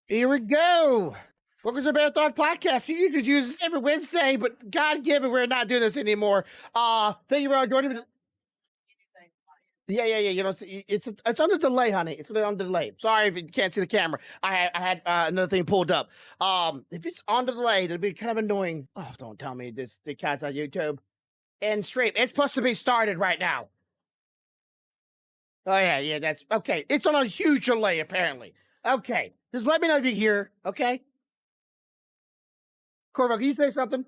Here we go. Welcome to the BearThoughts podcast. We usually do this every Wednesday, but God given we're not doing this anymore. Thank you for joining me. Yeah. You know, it's on the delay, honey. It's on the delay. Sorry if you can't see the camera. I had another thing pulled up. If it's on the delay, it'll be kind of annoying. Oh, don't tell me the cat's on YouTube and stream. It's supposed to be started right now. Oh yeah, that's okay. It's on a huge delay apparently. Okay, just let me know if you're here. Okay. Corvo, can you say something?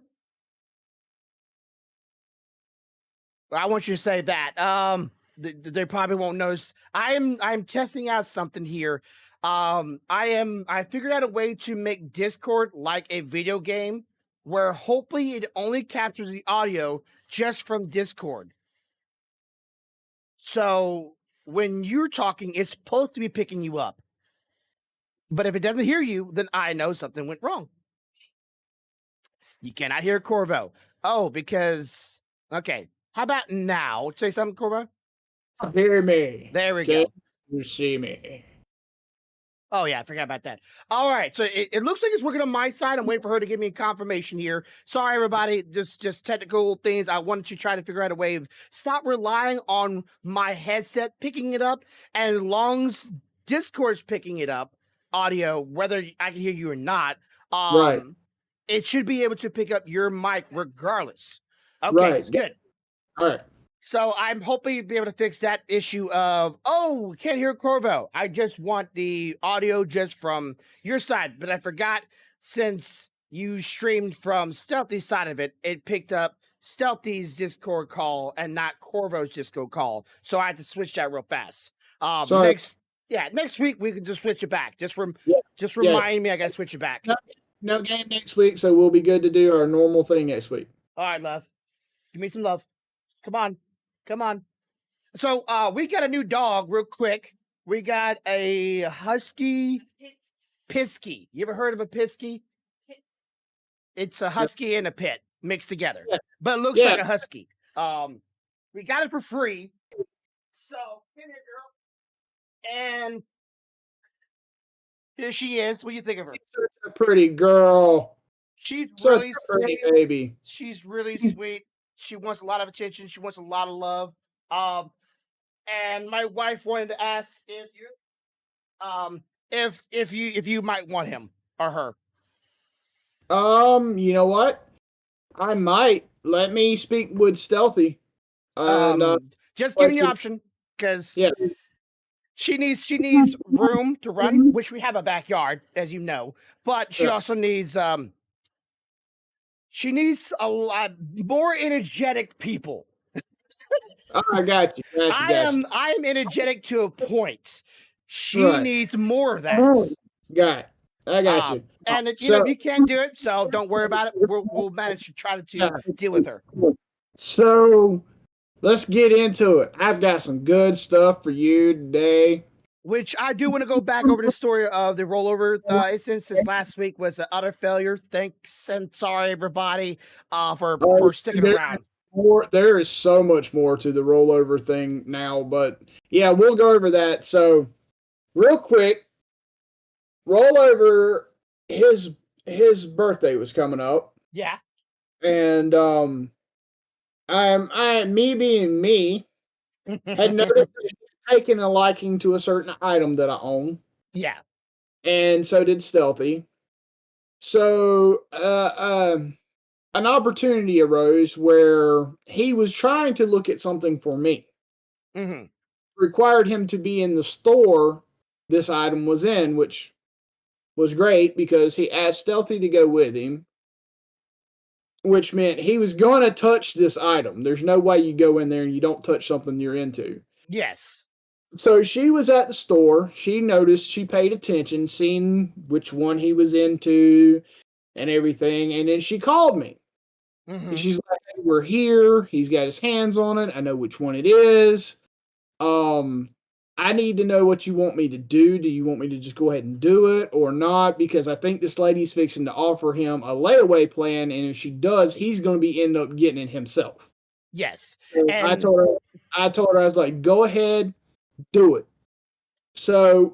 I want you to say that. They probably won't notice. I'm testing out something here. I figured out a way to make Discord like a video game where hopefully it only captures the audio just from Discord. So when you're talking, it's supposed to be picking you up. But if it doesn't hear you, then I know something went wrong. You cannot hear Corvo. Oh, because okay. How about now? Say something, Corvo. Hear me. There we go. You see me. Oh yeah, I forgot about that. All right, so it looks like it's working on my side. I'm waiting for her to give me a confirmation here. Sorry, everybody, just technical things. I wanted to try to figure out a way of stop relying on my headset picking it up, and as long as Discord's picking it up, audio, whether I can hear you or not, Right. it should be able to pick up your mic regardless. Okay, Right. good. All right. So I'm hoping to be able to fix that issue of, oh, can't hear Corvo. I just want the audio just from your side. But I forgot, since you streamed from Stealthy's side of it, it picked up Stealthy's Discord call and not Corvo's Discord call. So I had to switch that real fast. Next week we can just switch it back. Just remind me I gotta switch it back. No game next week, so we'll be good to do our normal thing next week. All right, love. Give me some love. Come on. So we got a new dog real quick. We got a husky Pisky. You ever heard of a Pisky? It's a husky and a pit mixed together. Yeah. But it looks like a husky. We got it for free. So come here, girl. And here she is. What do you think of her? She's such a pretty girl. She's Such really a pretty sweet. baby. She's really sweet. She wants a lot of attention. She wants a lot of love. And my wife wanted to ask if you might want him or her. You know what? I might. Let me speak with Stealthy. Just giving you an option because she needs room to run, which we have a backyard, as you know, but she also needs she needs a lot more energetic people. Oh, I got you. I am energetic to a point. She needs more of that. I got you. And you can't do it, so don't worry about it. We'll manage to try to deal with her. So let's get into it. I've got some good stuff for you today. Which I do want to go back over the story of the rollover instance. This last week was an utter failure. Thanks and sorry everybody for sticking around. There is so much more to the rollover thing now, but yeah, we'll go over that. So real quick, rollover, his birthday was coming up. Yeah. And me being me, had noticed taken a liking to a certain item that I own. Yeah. And so did Stealthy. So an opportunity arose where he was trying to look at something for me. Mm-hmm. Required him to be in the store this item was in, which was great because he asked Stealthy to go with him, which meant he was going to touch this item. There's no way you go in there and you don't touch something you're into. Yes. So she was at the store. She noticed, she paid attention, seen which one he was into and everything. And then she called me. Mm-hmm. And she's like, hey, we're here. He's got his hands on it. I know which one it is. I need to know what you want me to do. Do you want me to just go ahead and do it or not? Because I think this lady's fixing to offer him a layaway plan. And if she does, he's going to end up getting it himself. Yes. So I told her, I was like, go ahead, do it. So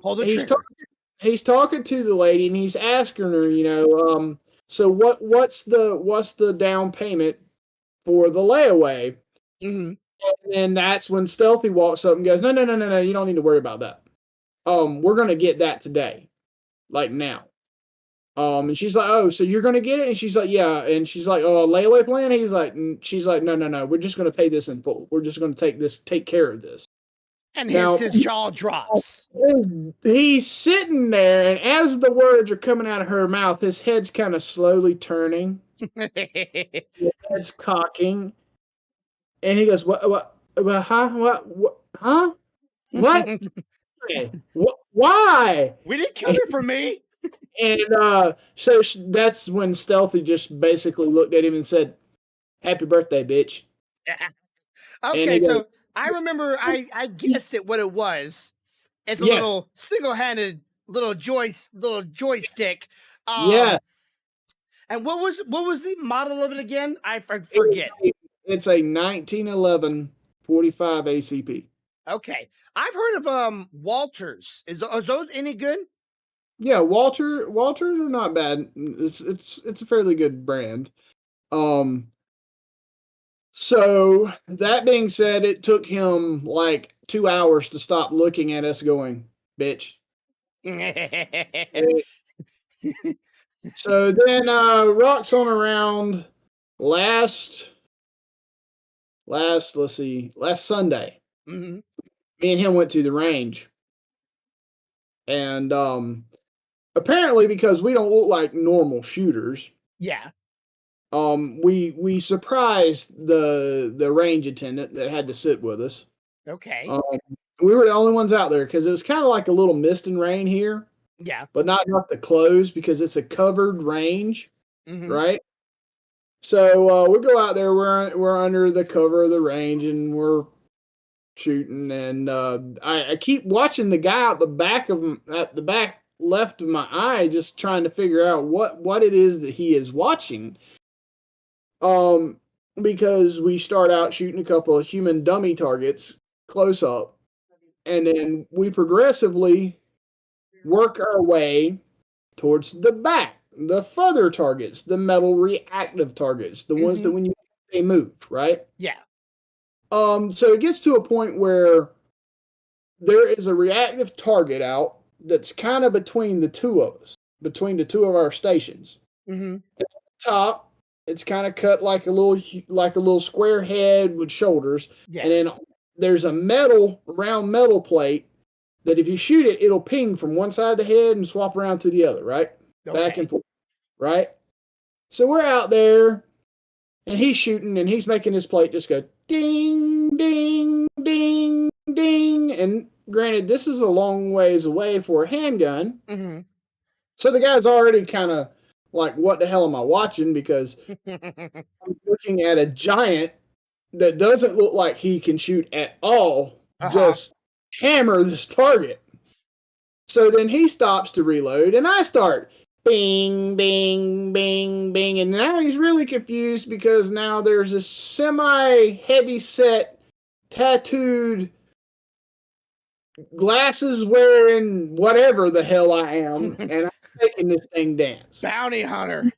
he's talking to the lady and he's asking her, so what's the down payment for the layaway? Mhm. And then that's when Stealthy walks up and goes, no, you don't need to worry about that. We're gonna get that today, like now. And she's like, oh, so you're gonna get it? And she's like, yeah. And she's like, oh, a layaway plan? She's like, no, we're just gonna pay this in full. We're just gonna take care of this. And Now, hence his jaw drops. he's sitting there, and as the words are coming out of her mouth, his head's kind of slowly turning, his head's cocking, and he goes, what, huh, huh, what, why? We didn't come here for me. And so that's when Stealthy just basically looked at him and said, "Happy birthday, bitch." Okay, so I remember I guessed at what it was. It's a little single-handed little joystick. Yeah. And what was the model of it again? I forget. It's a 1911 45 ACP. Okay, I've heard of Walters. Are those any good? Yeah, Walters are not bad. It's a fairly good brand. So that being said, it took him like 2 hours to stop looking at us going, bitch. So then rocks on around last Sunday. Mm-hmm. Me and him went to the range. And apparently because we don't look like normal shooters. Yeah. We surprised the range attendant that had to sit with us. Okay. We were the only ones out there because it was kind of like a little mist and rain here. Yeah. But not enough to close because it's a covered range, right? So we go out there. We're under the cover of the range and we're shooting. And I keep watching the guy at the back left of my eye, just trying to figure out what it is that he is watching. Because we start out shooting a couple of human dummy targets close up, and then we progressively work our way towards the back, the further targets, the metal reactive targets, the ones that when you they move, right? Yeah. So it gets to a point where there is a reactive target out that's kind of between the two of us, between the two of our stations. At the top, it's kind of cut like a little square head with shoulders. Yeah. And then there's a round metal plate that if you shoot it, it'll ping from one side of the head and swap around to the other, right? Okay. Back and forth, right? So we're out there, and he's shooting, and he's making his plate just go ding, ding, ding, ding. And granted, this is a long ways away for a handgun. So the guy's already kind of like, what the hell am I watching? Because I'm looking at a giant that doesn't look like he can shoot at all, just hammer this target. So then he stops to reload, and I start bing, bing, bing, bing. And now he's really confused because now there's a semi-heavy set, tattooed, glasses wearing whatever the hell I am, and I'm making this thing dance. Bounty hunter.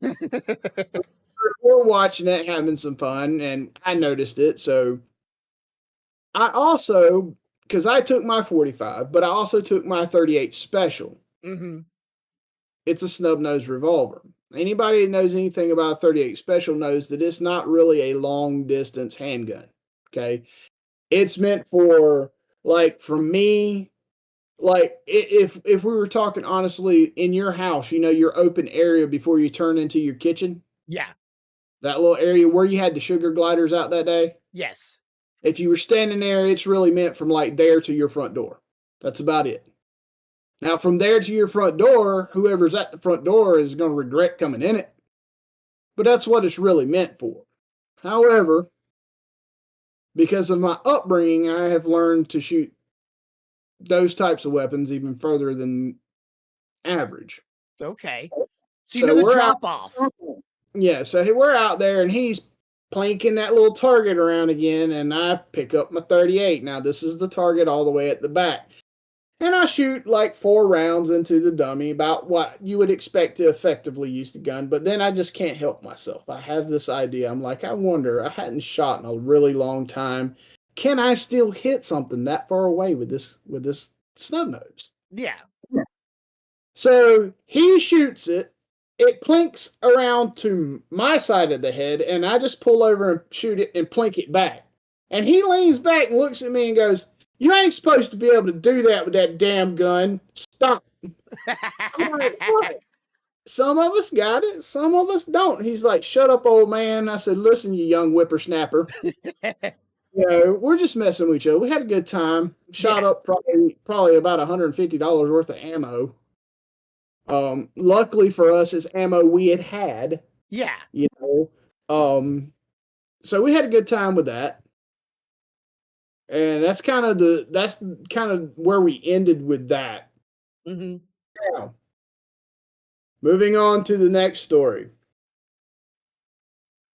We're watching it, having some fun, and I noticed it. So I also, because I took my 45, but I also took my 38 special. It's a snub-nosed revolver. Anybody that knows anything about a 38 special knows that it's not really a long-distance handgun. Okay, it's meant for, like, for me, like, if we were talking honestly, in your house, your open area before you turn into your kitchen. Yeah. That little area where you had the sugar gliders out that day. Yes. If you were standing there, it's really meant from like there to your front door. That's about it. Now, from there to your front door, whoever's at the front door is going to regret coming in it. But that's what it's really meant for. However, because of my upbringing, I have learned to shoot those types of weapons even further than average. Okay. So you know the drop off. Yeah, so we're out there and he's planking that little target around again, and I pick up my 38. Now, this is the target all the way at the back. And I shoot like 4 rounds into the dummy, about what you would expect to effectively use the gun. But then I just can't help myself. I have this idea. I'm like, I wonder, I hadn't shot in a really long time. Can I still hit something that far away with this snub nose? Yeah. So he shoots it. It plinks around to my side of the head, and I just pull over and shoot it and plink it back. And he leans back and looks at me and goes, "You ain't supposed to be able to do that with that damn gun. Stop." I'm like, "What?" Some of us got it, some of us don't. He's like, "Shut up, old man." I said, "Listen, you young whippersnapper. We're just messing with each other. We had a good time. Shot up probably about $150 worth of ammo. Luckily for us, it's ammo we had. Yeah. So we had a good time with that. And that's kind of where we ended with that. Mm-hmm. Now, moving on to the next story.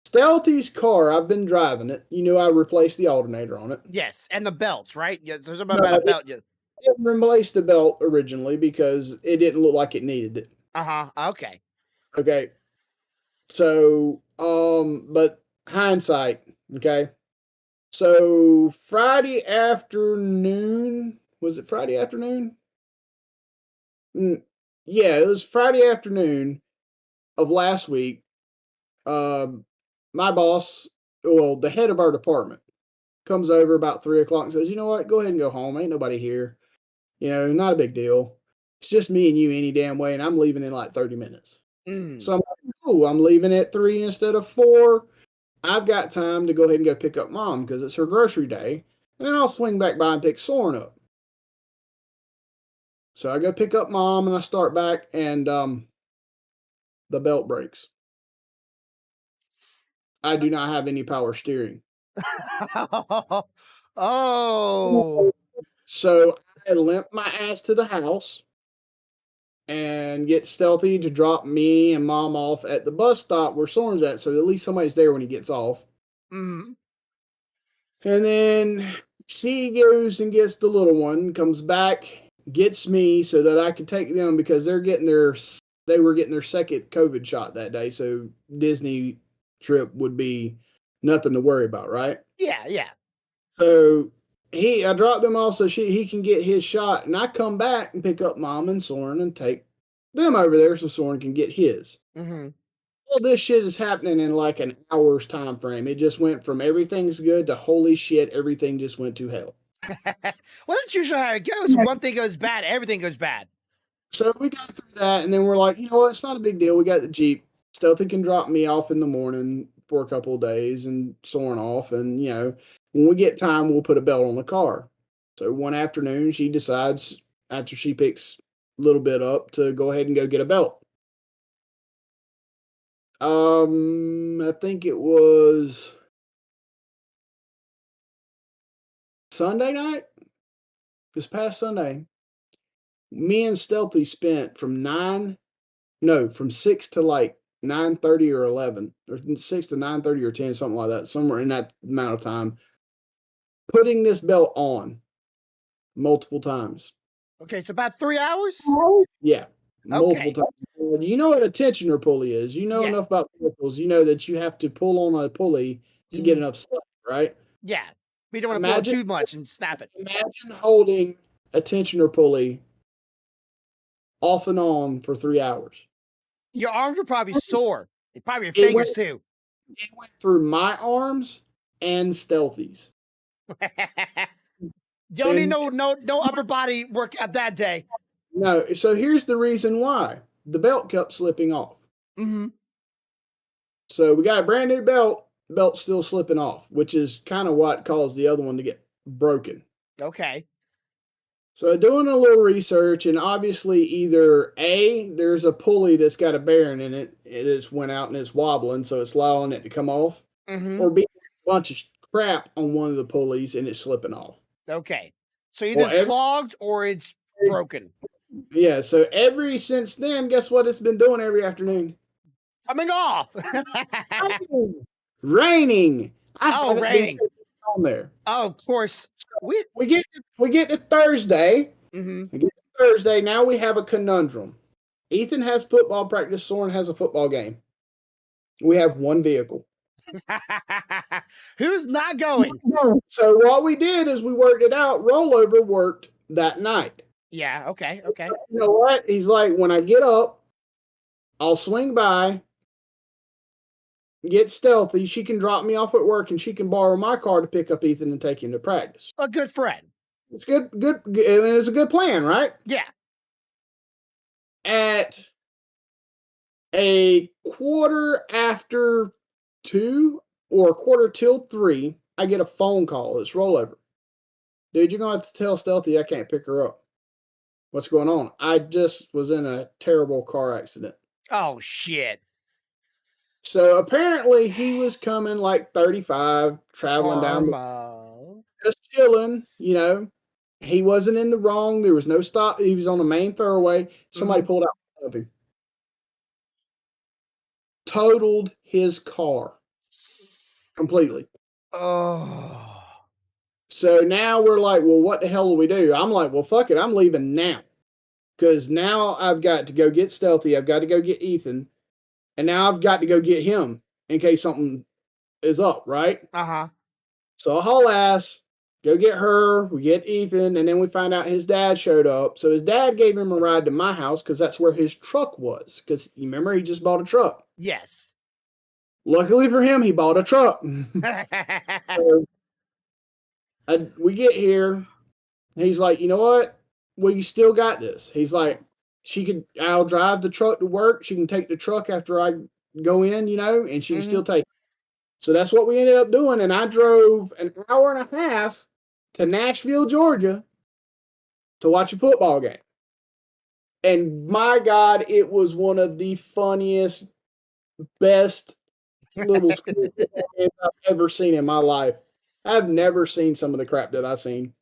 Stealthy's car, I've been driving it. I replaced the alternator on it. Yes, and the belts, right? Yeah, there's about a belt. I didn't replace the belt originally because it didn't look like it needed it. Okay. Okay. So, but hindsight, okay. So Friday afternoon, was it Friday afternoon? Yeah, it was Friday afternoon of last week. My boss, well, the head of our department, comes over about 3 o'clock and says, "You know what? Go ahead and go home. Ain't nobody here. Not a big deal. It's just me and you any damn way, and I'm leaving in like 30 minutes." So I'm like, "Cool, I'm leaving at 3 instead of 4. I've got time to go ahead and go pick up Mom because it's her grocery day, and then I'll swing back by and pick Soren up." So I go pick up Mom, and I start back, and the belt breaks. I do not have any power steering. Oh. So I limp my ass to the house and get Stealthy to drop me and Mom off at the bus stop where Soren's at, so at least somebody's there when he gets off. Mm-hmm. And then she goes and gets the little one, comes back, gets me so that I can take them because they were getting their second COVID shot that day, so Disney trip would be nothing to worry about, right? Yeah. So I dropped them off so he can get his shot, and I come back and pick up Mom and Soren and take them over there so Soren can get his. Mm-hmm. All this shit is happening in like an hour's time frame. It just went from everything's good to holy shit, everything just went to hell. Well, that's usually how it goes. One thing goes bad, everything goes bad. So we got through that, and then we're like, you know what? It's not a big deal. We got the Jeep. Stealthy can drop me off in the morning for a couple of days and Soren off, and when we get time, we'll put a belt on the car. So one afternoon, she decides after she picks a little bit up to go ahead and go get a belt. I think it was Sunday night, this past Sunday. Me and Stealthy spent from 6 to like 9:30 or 11, or 6 to 9:30 or 10, something like that, somewhere in that amount of time, putting this belt on multiple times. Okay, it's about 3 hours? Yeah, multiple times. You know what a tensioner pulley is. You know enough about vehicles. You know that you have to pull on a pulley to get enough stuff, right? Yeah. We don't want to pull it too much and snap it. Imagine holding a tensioner pulley off and on for 3 hours. Your arms were probably sore. Probably your fingers too. It went through my arms and Stealthy's. You don't need no upper body workout that day. No, so here's the reason why. The belt kept slipping off. Mm-hmm. So we got a brand new belt. The belt's still slipping off, which is kind of what caused the other one to get broken. Okay. So doing a little research, and obviously either A, there's a pulley that's got a bearing in it, it just went out and it's wobbling, so it's allowing it to come off. Mm-hmm. Or B, a bunch of crap on one of the pulleys and it's slipping off. Okay. So either it's clogged or it's broken. Yeah, so since then, guess what it's been doing every afternoon? Coming off. Raining. Raining. On there. Oh, of course. We get to Thursday, Mm-hmm. We get to Thursday. Now we have a conundrum. Ethan has football practice. Soren has a football game. We have one vehicle. Who's not going? So what we did is we worked it out. Rollover worked that night. Yeah. Okay. Okay. You know what? He's like, when I get up, I'll swing by, get stealthy. She can drop me off at work, and she can borrow my car to pick up Ethan and take him to practice. A good friend. It's good. It's a good plan, right? Yeah. At a quarter after 2 or a quarter till 3, I get a phone call. It's Rollover. Dude, you're going to have to tell Stealthy I can't pick her up. What's going on? I just was in a terrible car accident. Oh, shit. So apparently he was coming like 35, traveling down, just chilling, you know. He wasn't in the wrong. There was no stop. He was on the main thoroughway. Somebody pulled out in front of him. Totaled his car completely. Oh. So now we're like, well, what the hell do we do? I'm like, well, fuck it. I'm leaving now. Because now I've got to go get Stealthy. I've got to go get Ethan. And now I've got to go get him in case something is up, right? Uh-huh. So I haul ass, go get her, we get Ethan, and then we find out his dad showed up. So his dad gave him a ride to my house because that's where his truck was. Because you remember he just bought a truck. Yes. Luckily for him, he bought a truck. So we get here. He's like, you know what? Well, you still got this. He's like, I'll drive the truck to work. She can take the truck after I go in, you know, and she can still take it. So that's what we ended up doing. And I drove an hour and a half to Nashville, Georgia to watch a football game. And my God, it was one of the funniest, best little school football games I've ever seen in my life. I've never seen some of the crap that I've seen.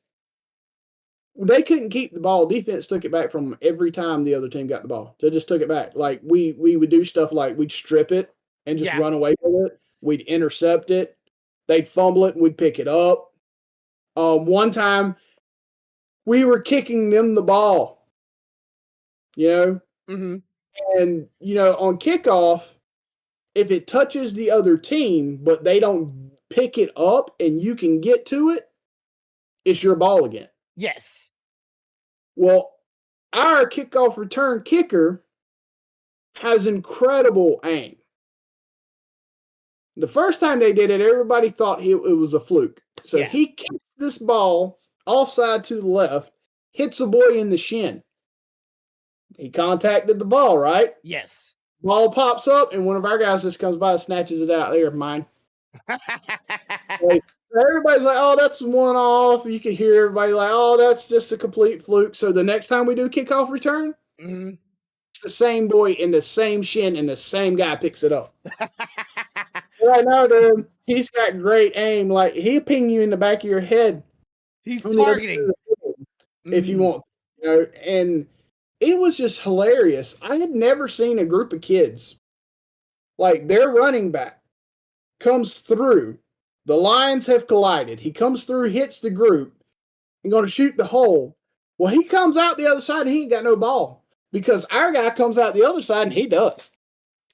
They couldn't keep the ball. Defense took it back from them every time the other team got the ball. They just took it back. Like we would do stuff like we'd strip it and just run away with it. We'd intercept it. They'd fumble it and we'd pick it up. One time we were kicking them the ball, you know, and you know, on kickoff, if it touches the other team but they don't pick it up and you can get to it, it's your ball again. Yes. Well, our kickoff return kicker has incredible aim. The first time they did it, everybody thought it was a fluke. So he kicks this ball offside to the left, hits a boy in the shin. He contacted the ball, right? Yes. Ball pops up, and one of our guys just comes by and snatches it out. There, mine. Everybody's like, oh, that's one off. You can hear everybody like, oh, that's just a complete fluke. So the next time we do kickoff return, it's the same boy in the same shin, and the same guy picks it up. Right now, dude, he's got great aim. Like, he'll ping you in the back of your head. He's targeting. If you want. You know, and it was just hilarious. I had never seen a group of kids, like their running back comes through. The lines have collided. He comes through, hits the group, and going to shoot the hole. Well, he comes out the other side and he ain't got no ball because our guy comes out the other side and he does.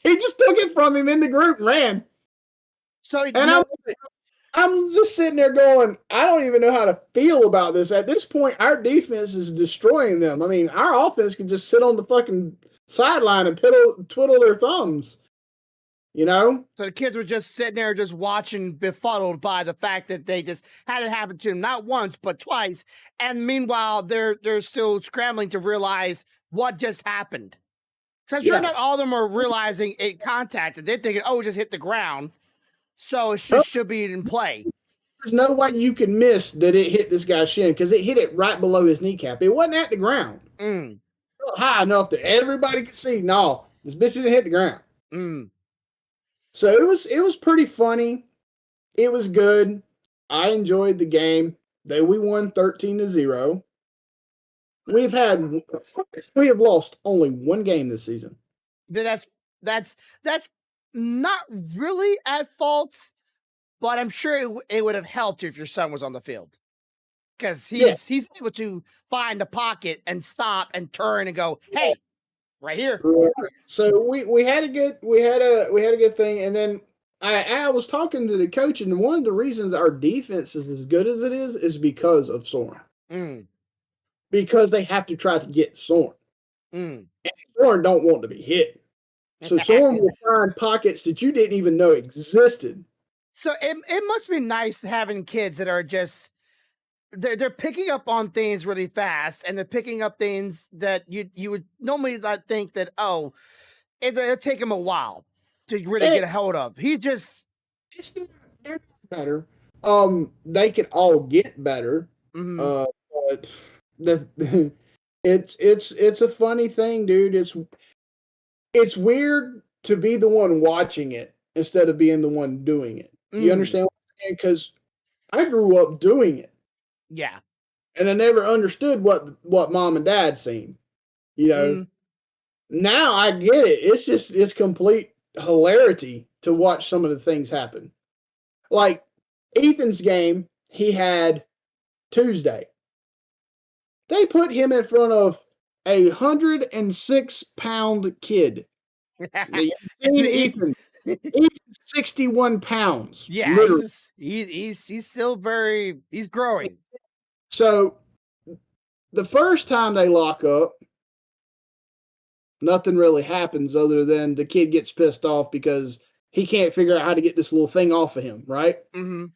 He just took it from him in the group and ran. So, and I'm just sitting there going, I don't even know how to feel about this. At this point, our defense is destroying them. I mean, our offense can just sit on the fucking sideline and twiddle their thumbs. You know? So the kids were just sitting there just watching, befuddled by the fact that they just had it happen to them not once, but twice. And meanwhile, they're still scrambling to realize what just happened. So I'm sure not all of them are realizing it contacted. They're thinking, oh, it just hit the ground. So it should be in play. There's no way you can miss that it hit this guy's shin because it hit it right below his kneecap. It wasn't at the ground. High enough that everybody could see. No, this bitch didn't hit the ground. So it was pretty funny. It was good. I enjoyed the game. We won 13-0. We have lost only one game this season. That's not really at fault, but I'm sure it would have helped if your son was on the field. because he's able to find a pocket and stop and turn and go, hey, right here. Right. So we had a good thing, and then I was talking to the coach, and one of the reasons our defense is as good as it is because of Soren. Because they have to try to get Soren. And Soren don't want to be hit. So Soren will find pockets that you didn't even know existed. So it must be nice having kids that are just they're picking up on things really fast, and they're picking up things that you would normally not think that it'll take him a while to really get a hold of. He just they're better. They could all get better. But it's a funny thing, dude. It's weird to be the one watching it instead of being the one doing it. You understand what I'm saying? Because I grew up doing it. Yeah. And I never understood what mom and dad seen. You know. Now I get it. It's complete hilarity to watch some of the things happen. Like Ethan's game, he had Tuesday. They put him in front of a 106-pound kid. Ethan, he's 61 pounds. Yeah, literally. he's still he's growing. So the first time they lock up, nothing really happens other than the kid gets pissed off because he can't figure out how to get this little thing off of him, right? The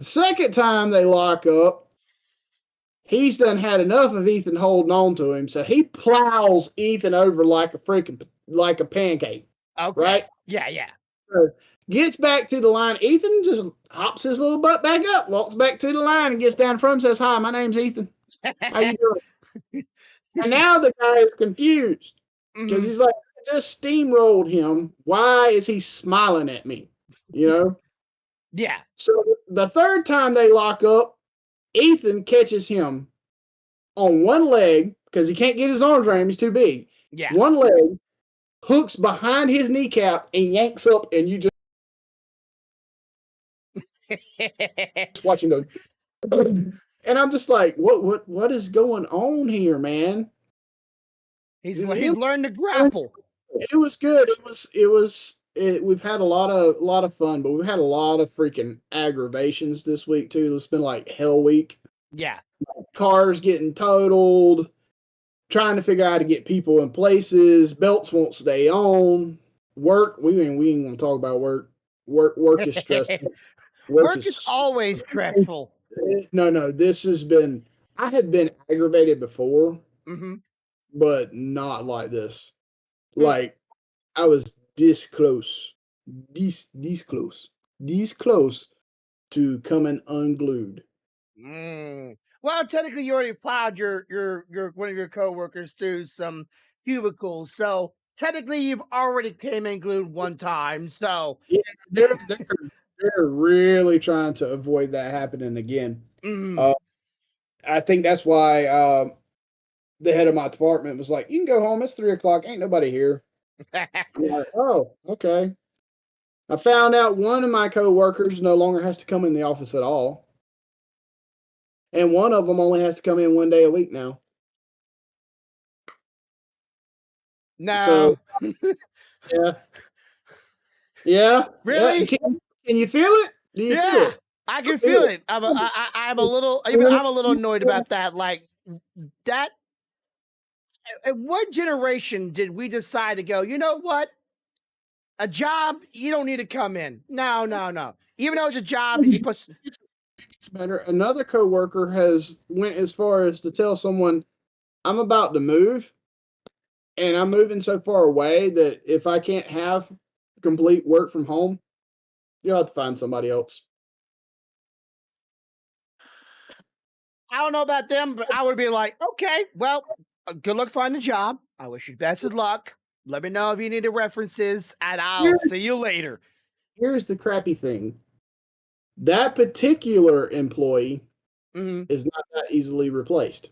second time they lock up, he's done had enough of Ethan holding on to him, so he plows Ethan over like a pancake. Okay. Right? Yeah. So gets back to the line. Ethan just hops his little butt back up, walks back to the line, and gets down front and says, "Hi, my name's Ethan. How you doing?" And now the guy is confused because he's like, I just steamrolled him. Why is he smiling at me? You know? Yeah. So the third time they lock up, Ethan catches him on one leg because he can't get his arms around him. He's too big. Yeah. One leg, hooks behind his kneecap and yanks up, and you just watch him go. And I'm just like, what is going on here, man? He's learned to grapple. It was good. We've had a lot of fun, but we've had a lot of freaking aggravations this week too. It's been like hell week. Yeah. Cars getting totaled, trying to figure out how to get people in places, belts won't stay on. Work, we ain't gonna talk about work. Work is stressful. Work is always stressful. No, I had been aggravated before, but not like this. Like I was this close to coming unglued. Well, technically, you already plowed your one of your coworkers to some cubicles, so technically, you've already came unglued one time. So yeah, they're really trying to avoid that happening again. I think that's why the head of my department was like, "You can go home. It's 3:00. Ain't nobody here." I'm like, "Oh, okay." I found out one of my coworkers no longer has to come in the office at all, and one of them only has to come in one day a week now. No. So, yeah. Really? Yeah. Can you feel it? Do you feel it? I can feel it. I'm a little annoyed about that. Like that. At what generation did we decide to go? You know what? A job, you don't need to come in. No. Even though it's a job, it's better. Another coworker has went as far as to tell someone, "I'm about to move, and I'm moving so far away that if I can't have complete work from home, you'll have to find somebody else." I don't know about them, but I would be like, okay, well, good luck finding a job. I wish you best of luck. Let me know if you need the references, and I'll see you later. Here's the crappy thing. That particular employee is not that easily replaced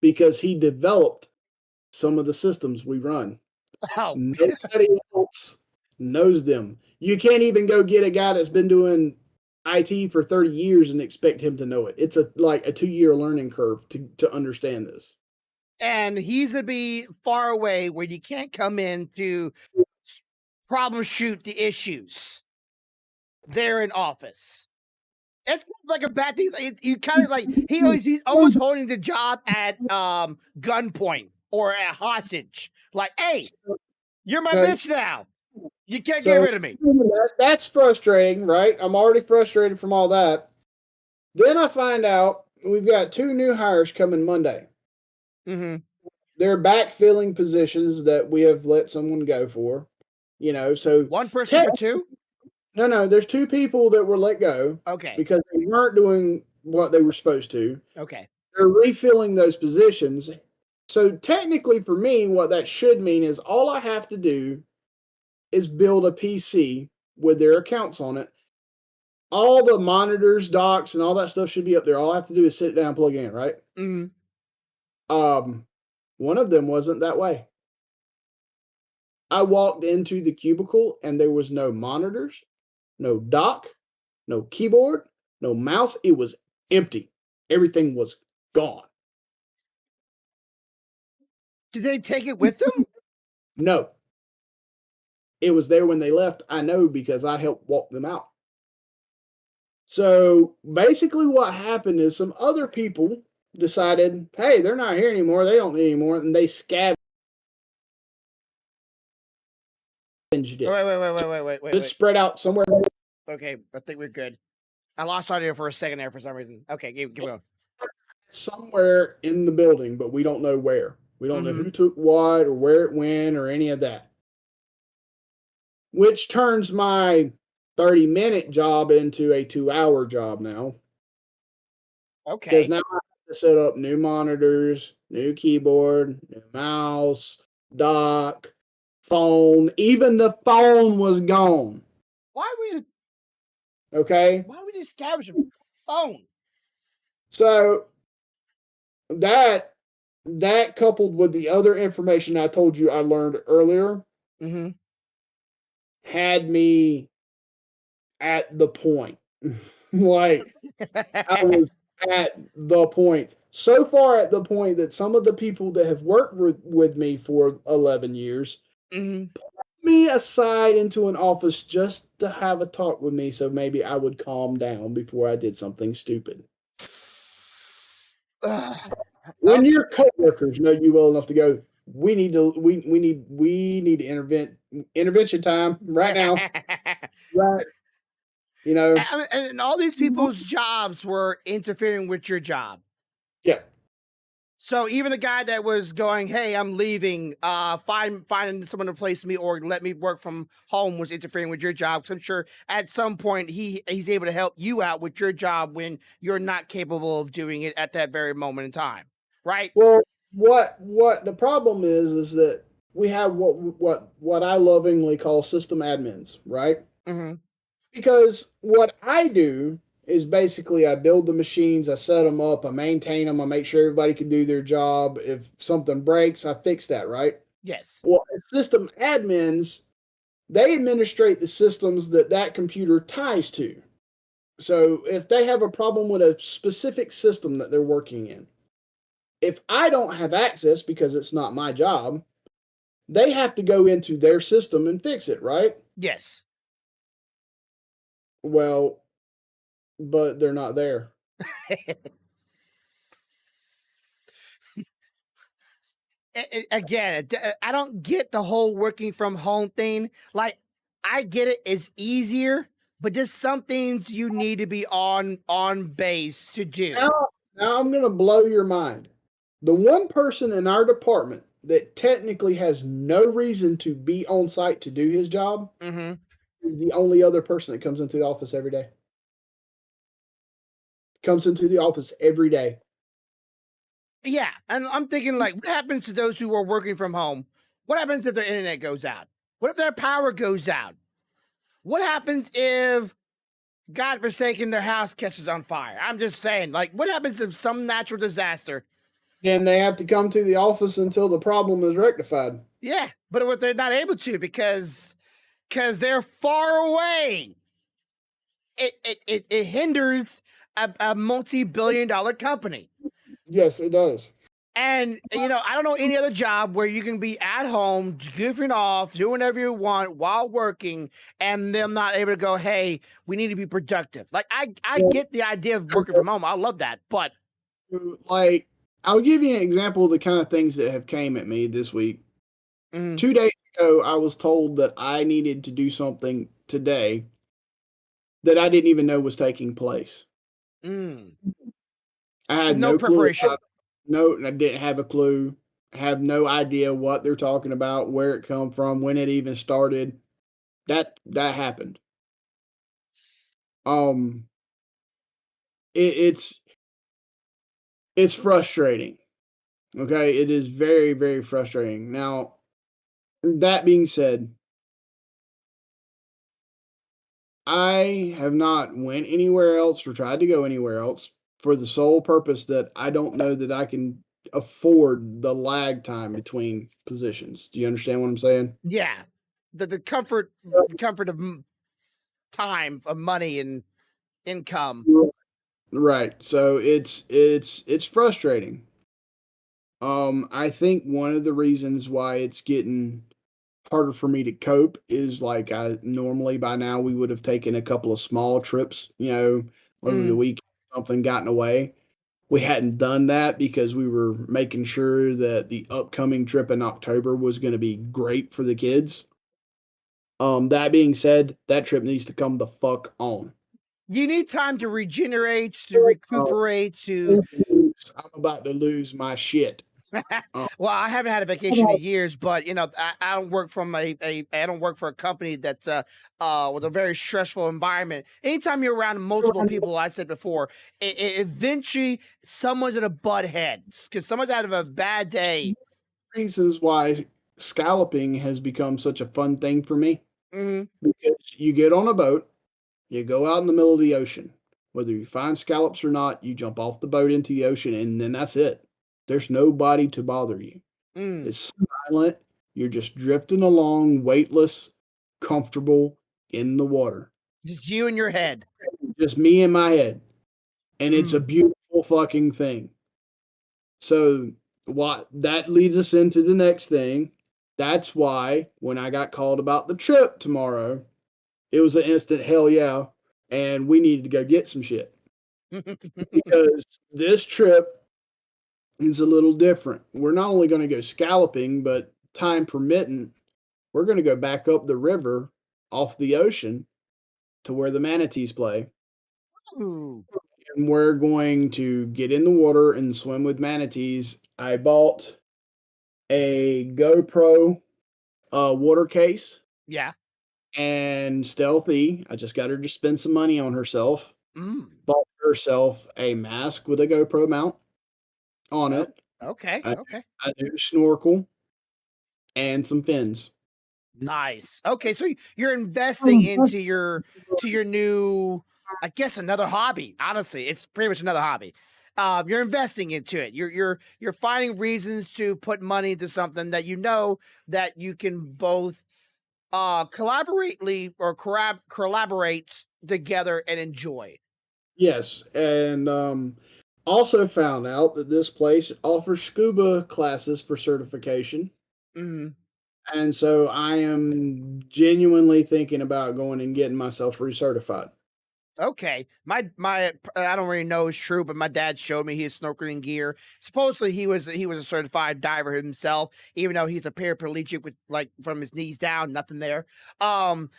because he developed some of the systems we run. Oh. Nobody else knows them. You can't even go get a guy that's been doing IT for 30 years and expect him to know it. It's like a 2-year learning curve to understand this. And he's to be far away where you can't come in to problem shoot the issues. They're in office. It's like a bad thing. You kind of like he's almost holding the job at gunpoint or at hostage. Like, hey, you're my bitch now. You can't get rid of me. That's frustrating, right? I'm already frustrated from all that. Then I find out we've got 2 new hires coming Monday. Mm-hmm. They're backfilling positions that we have let someone go for. So one person for 2? No, there's 2 people that were let go. Okay. Because they weren't doing what they were supposed to. Okay. They're refilling those positions. So technically for me, what that should mean is all I have to do is build a PC with their accounts on it. All the monitors, docks, and all that stuff should be up there. All I have to do is sit down, plug in, right? Mm-hmm. One of them wasn't that way. I walked into the cubicle and there was no monitors, no dock, no keyboard, no mouse. It was empty. Everything was gone. Did they take it with them? No. It was there when they left. I know because I helped walk them out. So basically what happened is some other people decided, hey, they're not here anymore. They don't need anymore. And they scavenged it. Wait. Just spread out somewhere. Okay, I think we're good. I lost audio for a second there for some reason. Okay, keep going. Somewhere in the building, but we don't know where. We don't know who took what or where it went or any of that. Which turns my 30-minute job into a 2-hour job now. Okay. Because now I have to set up new monitors, new keyboard, new mouse, dock, phone. Even the phone was gone. Why would you establish a phone? So that coupled with the other information I told you I learned earlier had me at the point. Like I was at the point. So far at the point that some of the people that have worked with me for 11 years put me aside into an office just to have a talk with me so maybe I would calm down before I did something stupid. When your coworkers know you well enough to go, we need intervention time right now. Right. And all these people's jobs were interfering with your job. Yeah. So even the guy that was going, hey, I'm leaving, finding someone to replace me or let me work from home was interfering with your job. Because I'm sure at some point he's able to help you out with your job when you're not capable of doing it at that very moment in time. Right? Well, what the problem is that we have what I lovingly call system admins, right? Because what I do is basically I build the machines, I set them up, I maintain them, I make sure everybody can do their job. If something breaks, I fix that, right? Yes. Well, system admins, they administrate the systems that computer ties to. So if they have a problem with a specific system that they're working in, if I don't have access because it's not my job, they have to go into their system and fix it, right? Yes. Well, but they're not there. Again, I don't get the whole working from home thing. Like, I get it; it's easier, but there's some things you need to be on base to do. Now I'm going to blow your mind. The one person in our department that technically has no reason to be on site to do his job is the only other person that comes into the office every day. Comes into the office every day. Yeah, and I'm thinking, like, what happens to those who are working from home? What happens if their internet goes out? What if their power goes out? What happens if, God forsaken, their house catches on fire? I'm just saying, like, what happens if some natural disaster? Then they have to come to the office until the problem is rectified. Yeah, but what they're not able to because they're far away. it hinders a multi-billion-dollar company. Yes, it does. And I don't know any other job where you can be at home, goofing off, doing whatever you want while working, and them not able to go, hey, we need to be productive. Like I get the idea of working from home. I love that, but Like, I'll give you an example of the kind of things that have came at me this week. mm, 2 days ago, I was told that I needed to do something today that I didn't even know was taking place. mm. I So had no no clue preparation. about it. No, I didn't have a clue. I have no idea what they're talking about, where it come from, when it even started. That happened. Um, it's frustrating. Okay, it is very, very frustrating. Now, that being said, I have not went anywhere else or tried to go anywhere else for the sole purpose that I don't know that I can afford the lag time between positions. Do you understand what I'm saying? Yeah. The comfort of time, of money and income. Right. So it's frustrating. I think one of the reasons why it's getting harder for me to cope is like I normally by now we would have taken a couple of small trips, over the Mm. week, something gotten away. We hadn't done that because we were making sure that the upcoming trip in October was going to be great for the kids. That being said, that trip needs to come the fuck on. You need time to regenerate, to recuperate, to I'm about to lose my shit. Um, well, I haven't had a vacation in years, but I don't work from I don't work for a company that's with a very stressful environment. Anytime you're around multiple people, I said before, eventually someone's gonna butt heads because someone's out of a bad day. Reasons why scalloping has become such a fun thing for me Mhm. because you get on a boat, you go out in the middle of the ocean. Whether you find scallops or not, you jump off the boat into the ocean, and then that's it. There's nobody to bother you. Mm. It's silent. You're just drifting along, weightless, comfortable in the water. Just you in your head. Just me in my head. And it's a Mm. beautiful fucking thing. So, what that leads us into the next thing. That's why when I got called about the trip tomorrow, it was an instant hell yeah. And we needed to go get some shit because this trip is a little different. We're not only going to go scalloping, but time permitting, we're going to go back up the river off the ocean to where the manatees play. Ooh. And we're going to get in the water and swim with manatees. I bought a GoPro water case Yeah. and Stealthy. I just got her to spend some money on herself. Mm. Bought herself a mask with a GoPro mount on Oh, it, okay. a, Okay. a new snorkel, and some fins. Nice. Okay, so you're investing into your new, I guess, another hobby. Honestly, it's pretty much another hobby. You're investing into it. You're finding reasons to put money into something that you know that you can both collaborately or collaborate together and enjoy. Yes, and also found out that this place offers scuba classes for certification. Mhm. And so I am genuinely thinking about going and getting myself recertified. Okay. My I don't really know it's true, but my dad showed me his snorkeling gear. Supposedly he was a certified diver himself, even though he's a paraplegic with like from his knees down, nothing there. Um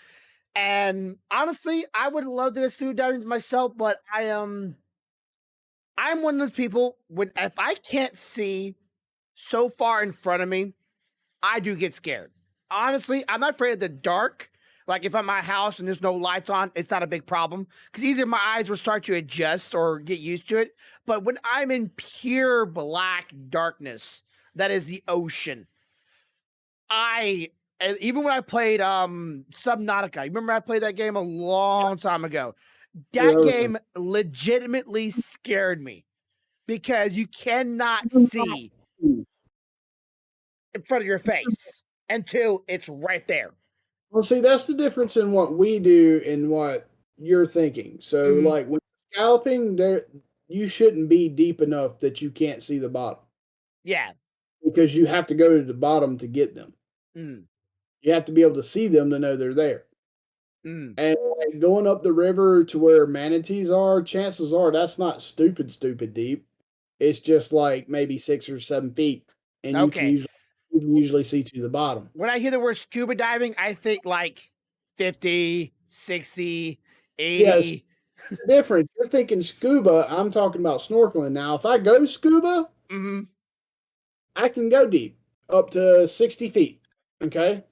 and honestly, I would love to go scuba diving myself, but I'm one of those people when if I can't see so far in front of me, I do get scared. Honestly, I'm not afraid of the dark. Like if I'm at my house and there's no lights on, it's not a big problem because either my eyes will start to adjust or get used to it. But when I'm in pure black darkness, that is the ocean. I and even when I played Subnautica, you remember I played that game a long time ago. That Yeah. game legitimately scared me because you cannot see in front of your face until it's right there. Well, see, that's the difference in what we do and what you're thinking. So Mhm. like when you're scalloping, there you shouldn't be deep enough that you can't see the bottom Yeah. because you have to go to the bottom to get them. Mm. You have to be able to see them to know they're there. Mm. And like, going up the river to where manatees are, chances are that's not stupid deep. It's just like maybe 6 or 7 feet, and Okay. you can usually see to the bottom. When I hear the word scuba diving, I think like 50, 60, Yes, 80. different. You're thinking scuba. I'm talking about snorkeling. Now, if I go scuba, Mhm. I can go deep up to 60 feet. Okay.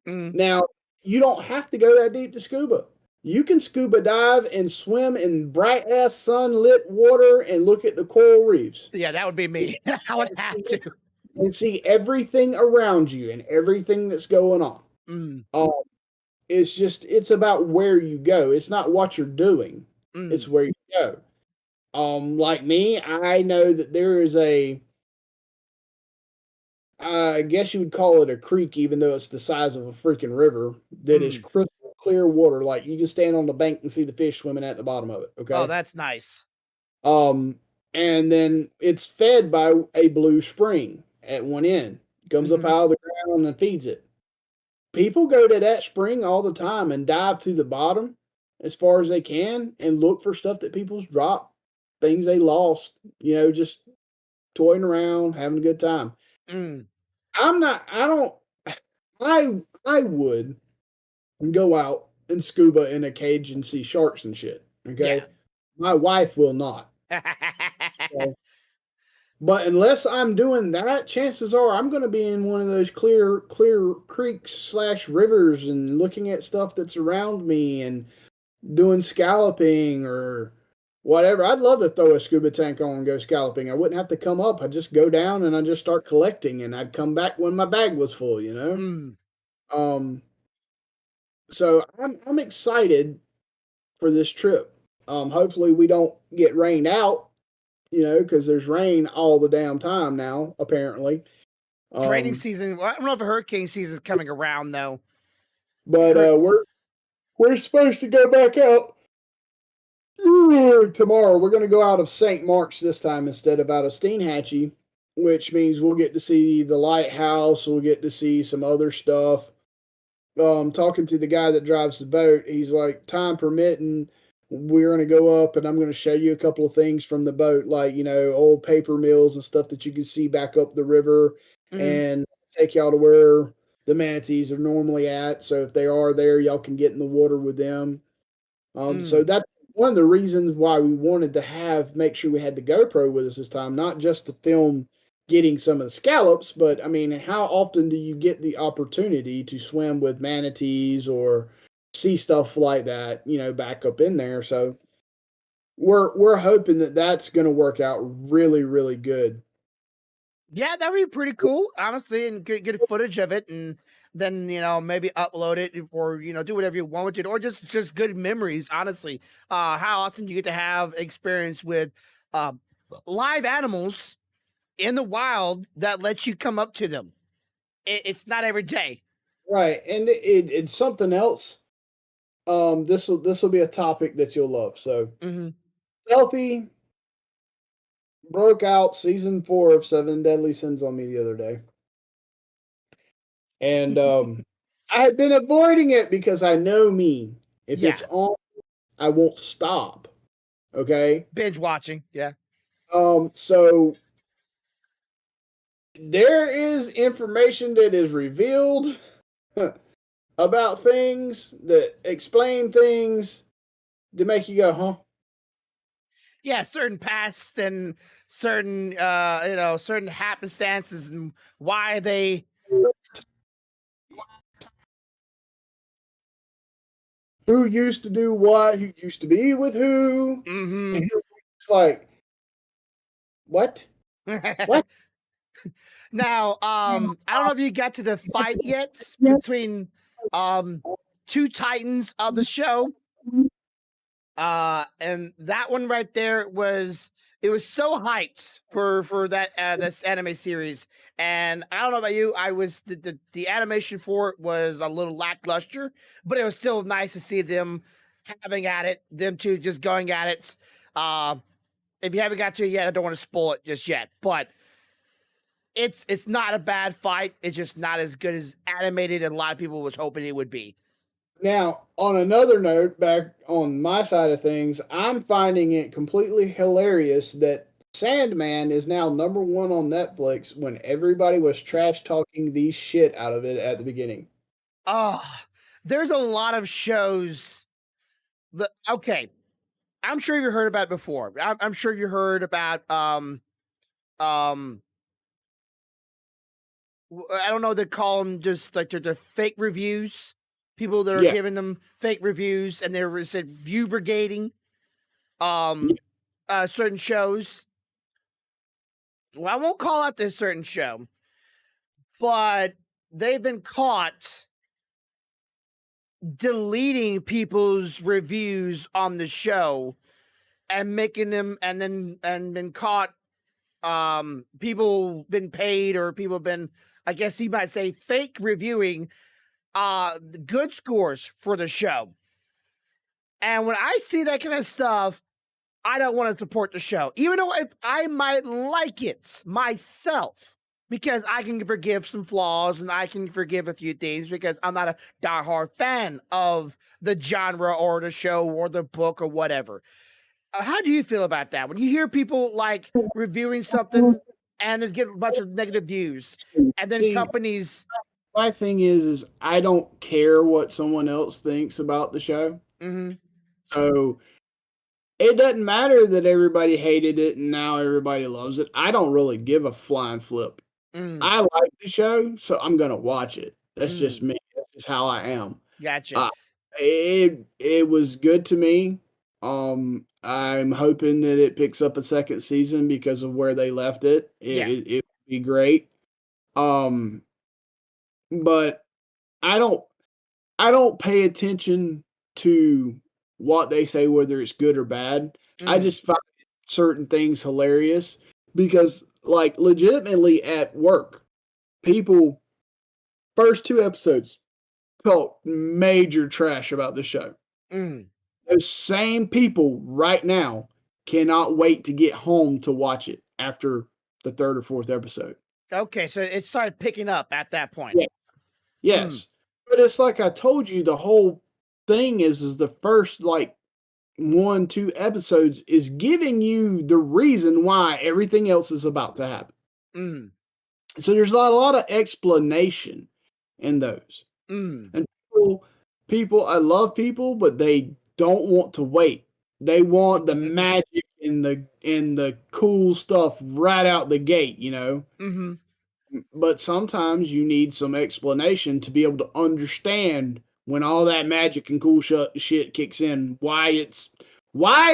Mhm. Now, you don't have to go that deep to scuba. You can scuba dive and swim in bright ass sunlit water and look at the coral reefs Yeah, that would be me. I would have to. and see everything around you and everything that's going on. Mm. Um, it's about where you go. It's not what you're doing. It's Mm. where you go. Like me, I know that there is I guess you would call it a creek, even though it's the size of a freaking river, that is Mm. crystal clear water. Like you can stand on the bank and see the fish swimming at the bottom of it. Oh, Okay. that's nice. Um, and then it's fed by a blue spring at one end. Comes up Mhm. out of the ground and feeds it. People go to that spring all the time and dive to the bottom as far as they can and look for stuff that people's dropped, things they lost, just toying around, having a good time. Mm. I'm not, I don't, I would go out and scuba in a cage and see sharks and shit. Yeah. Okay. My wife will not. So, but unless I'm doing that, chances are I'm going to be in one of those clear creeks slash rivers and looking at stuff that's around me and doing scalloping or whatever. I'd love to throw a scuba tank on and go scalloping. I wouldn't have to come up. I'd just go down and I'd just start collecting and I'd come back when my bag was full. Mm. Um, so I'm excited for this trip. Hopefully we don't get rained out, because there's rain all the damn time now, apparently. Training Um, season. Well, I don't know if hurricane season is coming around though. but Hurt. we're supposed to go back out tomorrow. We're going to go out of St. Mark's this time instead of out of Steenhatchee, which means we'll get to see the lighthouse. We'll get to see some other stuff. Talking to the guy that drives the boat, he's like, time permitting, we're going to go up and I'm going to show you a couple of things from the boat, like, old paper mills and stuff that you can see back up the river Mm. and take y'all to where the manatees are normally at. So if they are there, y'all can get in the water with them. So Mm. that's one of the reasons why we wanted to make sure we had the GoPro with us this time, not just to film getting some of the scallops, but I mean, how often do you get the opportunity to swim with manatees or see stuff like that, back up in there? So we're hoping that that's going to work out really, really good. Yeah, that would be pretty cool, honestly, and get footage of it, and then maybe upload it or do whatever you want with it, or just good memories. Honestly, how often do you get to have experience with uh, live animals in the wild that lets you come up to them? It's not every day. Right, and it's something else. This will be a topic that you'll love. So Mm-hmm. Selfie broke out season 4 of Seven Deadly Sins on me the other day. And I had been avoiding it because I know me. If it's Yeah, on, I won't stop. Okay. binge watching. Yeah. So there is information that is revealed about things that explain things to make you go, huh? Yeah, certain past and certain certain happenstances and why they. Who used to do what? Who used to be with who? Mm-hmm. And it's like, what? What? Now, I don't know if you got to the fight yet between two titans of the show. And that one right there was, it was so hyped for that this anime series. And I don't know about you, I was the animation for it was a little lackluster, but it was still nice to see them having at it, them two just going at it. If you haven't got to it yet, I don't want to spoil it just yet, but it's not a bad fight. It's just not as good as animated and a lot of people was hoping it would be. Now, on another note, back on my side of things, I'm finding it completely hilarious that Sandman is now #1 on Netflix when everybody was trash talking the shit out of it at the beginning. Oh, there's a lot of shows that, okay, I'm sure you heard about it before. I'm sure you heard about I don't know, they call them just like they're fake reviews. People that are Yeah. giving them fake reviews and they said view brigading certain shows. Well, I won't call out this certain show, but they've been caught deleting people's reviews on the show and making them and been caught people been paid or people been, I guess you might say, fake reviewing good scores for the show. And when I see that kind of stuff, I don't want to support the show, even though I might like it myself, because I can forgive some flaws and I can forgive a few things because I'm not a diehard fan of the genre or the show or the book or whatever. How do you feel about that? When you hear people like reviewing something and it get a bunch of negative views and then companies... My thing is I don't care what someone else thinks about the show. Mm-hmm. So it doesn't matter that everybody hated it and now everybody loves it. I don't really give a flying flip. I like the show, so I'm gonna watch it. That's just me. That's just how I am. Gotcha. It was good to me. I'm hoping that it picks up a second season because of where they left it. It would be great. But I don't pay attention to what they say, whether it's good or bad. I just find certain things hilarious because, like, legitimately at work, people, first 2 episodes, talk major trash about the show. Those same people right now cannot wait to get home to watch it after the 3rd or 4th episode. Okay, so it started picking up at that point. Yeah. Yes. But it's like I told you, the whole thing is the first, like, 1, 2 episodes is giving you the reason why everything else is about to happen. So there's a lot of explanation in those. And people, I love people, but they don't want to wait. They want the magic and the cool stuff right out the gate, you know? But sometimes you need some explanation to be able to understand when all that magic and cool shit kicks in. Why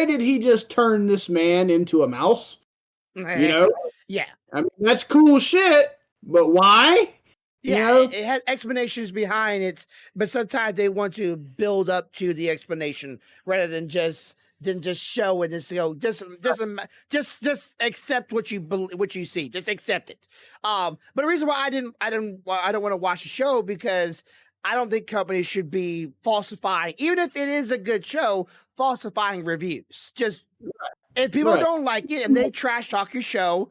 did he just turn this man into a mouse? You know? Yeah. I mean, that's cool shit, but why? Yeah, you know? It has explanations behind it, but sometimes they want to build up to the explanation rather than just show and just go just accept what you see, just accept it. But the reason why I don't want to watch the show because I don't think companies should be falsifying, even if it is a good show, falsifying reviews. Just if people don't like it and they trash talk your show,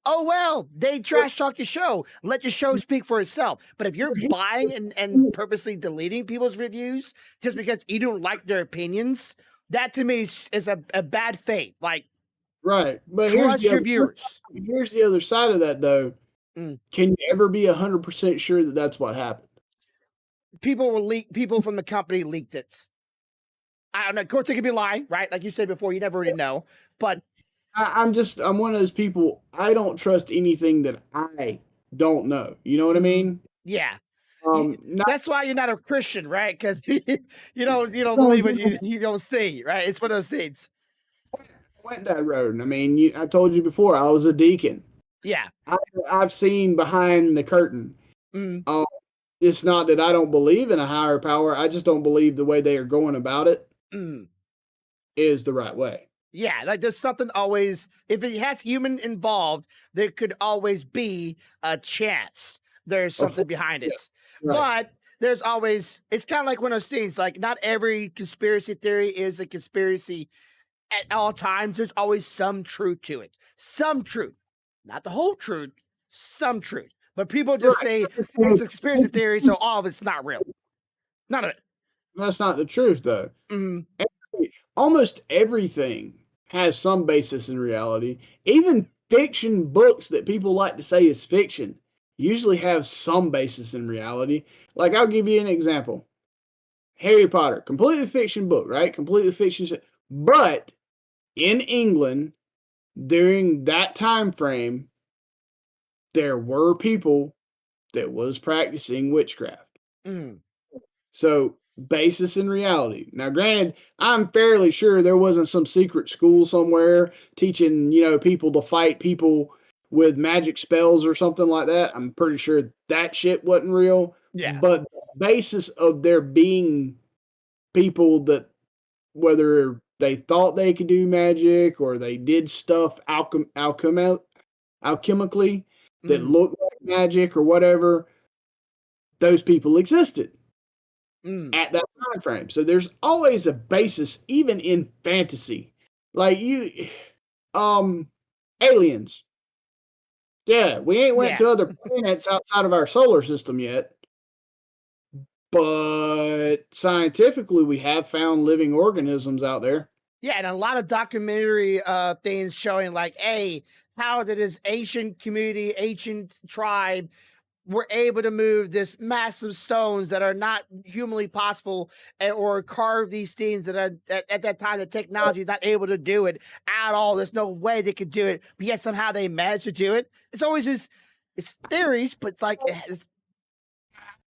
oh, well, they trash talk your show. Let your show speak for itself. But if you're buying and purposely deleting people's reviews just because you don't like their opinions, that to me is a bad faith. Like, right. But trust your viewers. Here's the other side of that, though. Can you ever be 100% sure that that's what happened? People from the company leaked it. I don't know. Of course, they could be lying, right? Like you said before, you never really know. But I'm one of those people. I don't trust anything that I don't know. You know what I mean? Yeah. That's why you're not a Christian, right? Because you don't believe what you don't see, right? It's one of those things. I went that road. I mean, I told you before, I was a deacon. Yeah. I've seen behind the curtain. It's not that I don't believe in a higher power. I just don't believe the way they are going about it is the right way. Yeah, like there's something always, if it has human involved, there could always be a chance there's something behind it. Right. But there's always, it's kind of like one of those things, like not every conspiracy theory is a conspiracy at all times. There's always some truth to it. Some truth. Not the whole truth, some truth. But people just say it's a conspiracy theory, so all of it's not real. None of it. That's not the truth, though. Mm. Almost everything has some basis in reality. Even fiction books that people like to say is fiction usually have some basis in reality. Like, I'll give you an example. Harry Potter, completely fiction book, right? Completely fiction. But in England, during that time frame, there were people that was practicing witchcraft. Mm. So, basis in reality. Now, granted, I'm fairly sure there wasn't some secret school somewhere teaching, people to fight people with magic spells or something like that. I'm pretty sure that shit wasn't real. Yeah. But the basis of there being people that, whether they thought they could do magic or they did stuff alchemically that looked like magic or whatever, those people existed at that time frame. So there's always a basis, even in fantasy. Like aliens. Yeah, we ain't went to other planets outside of our solar system yet. But scientifically, we have found living organisms out there. Yeah, and a lot of documentary things showing like, hey, how did this ancient community, ancient tribe were able to move this massive stones that are not humanly possible, or carve these things that are at that time the technology is not able to do it at all. There's no way they could do it, but yet somehow they managed to do it. It's always it's theories, but it's like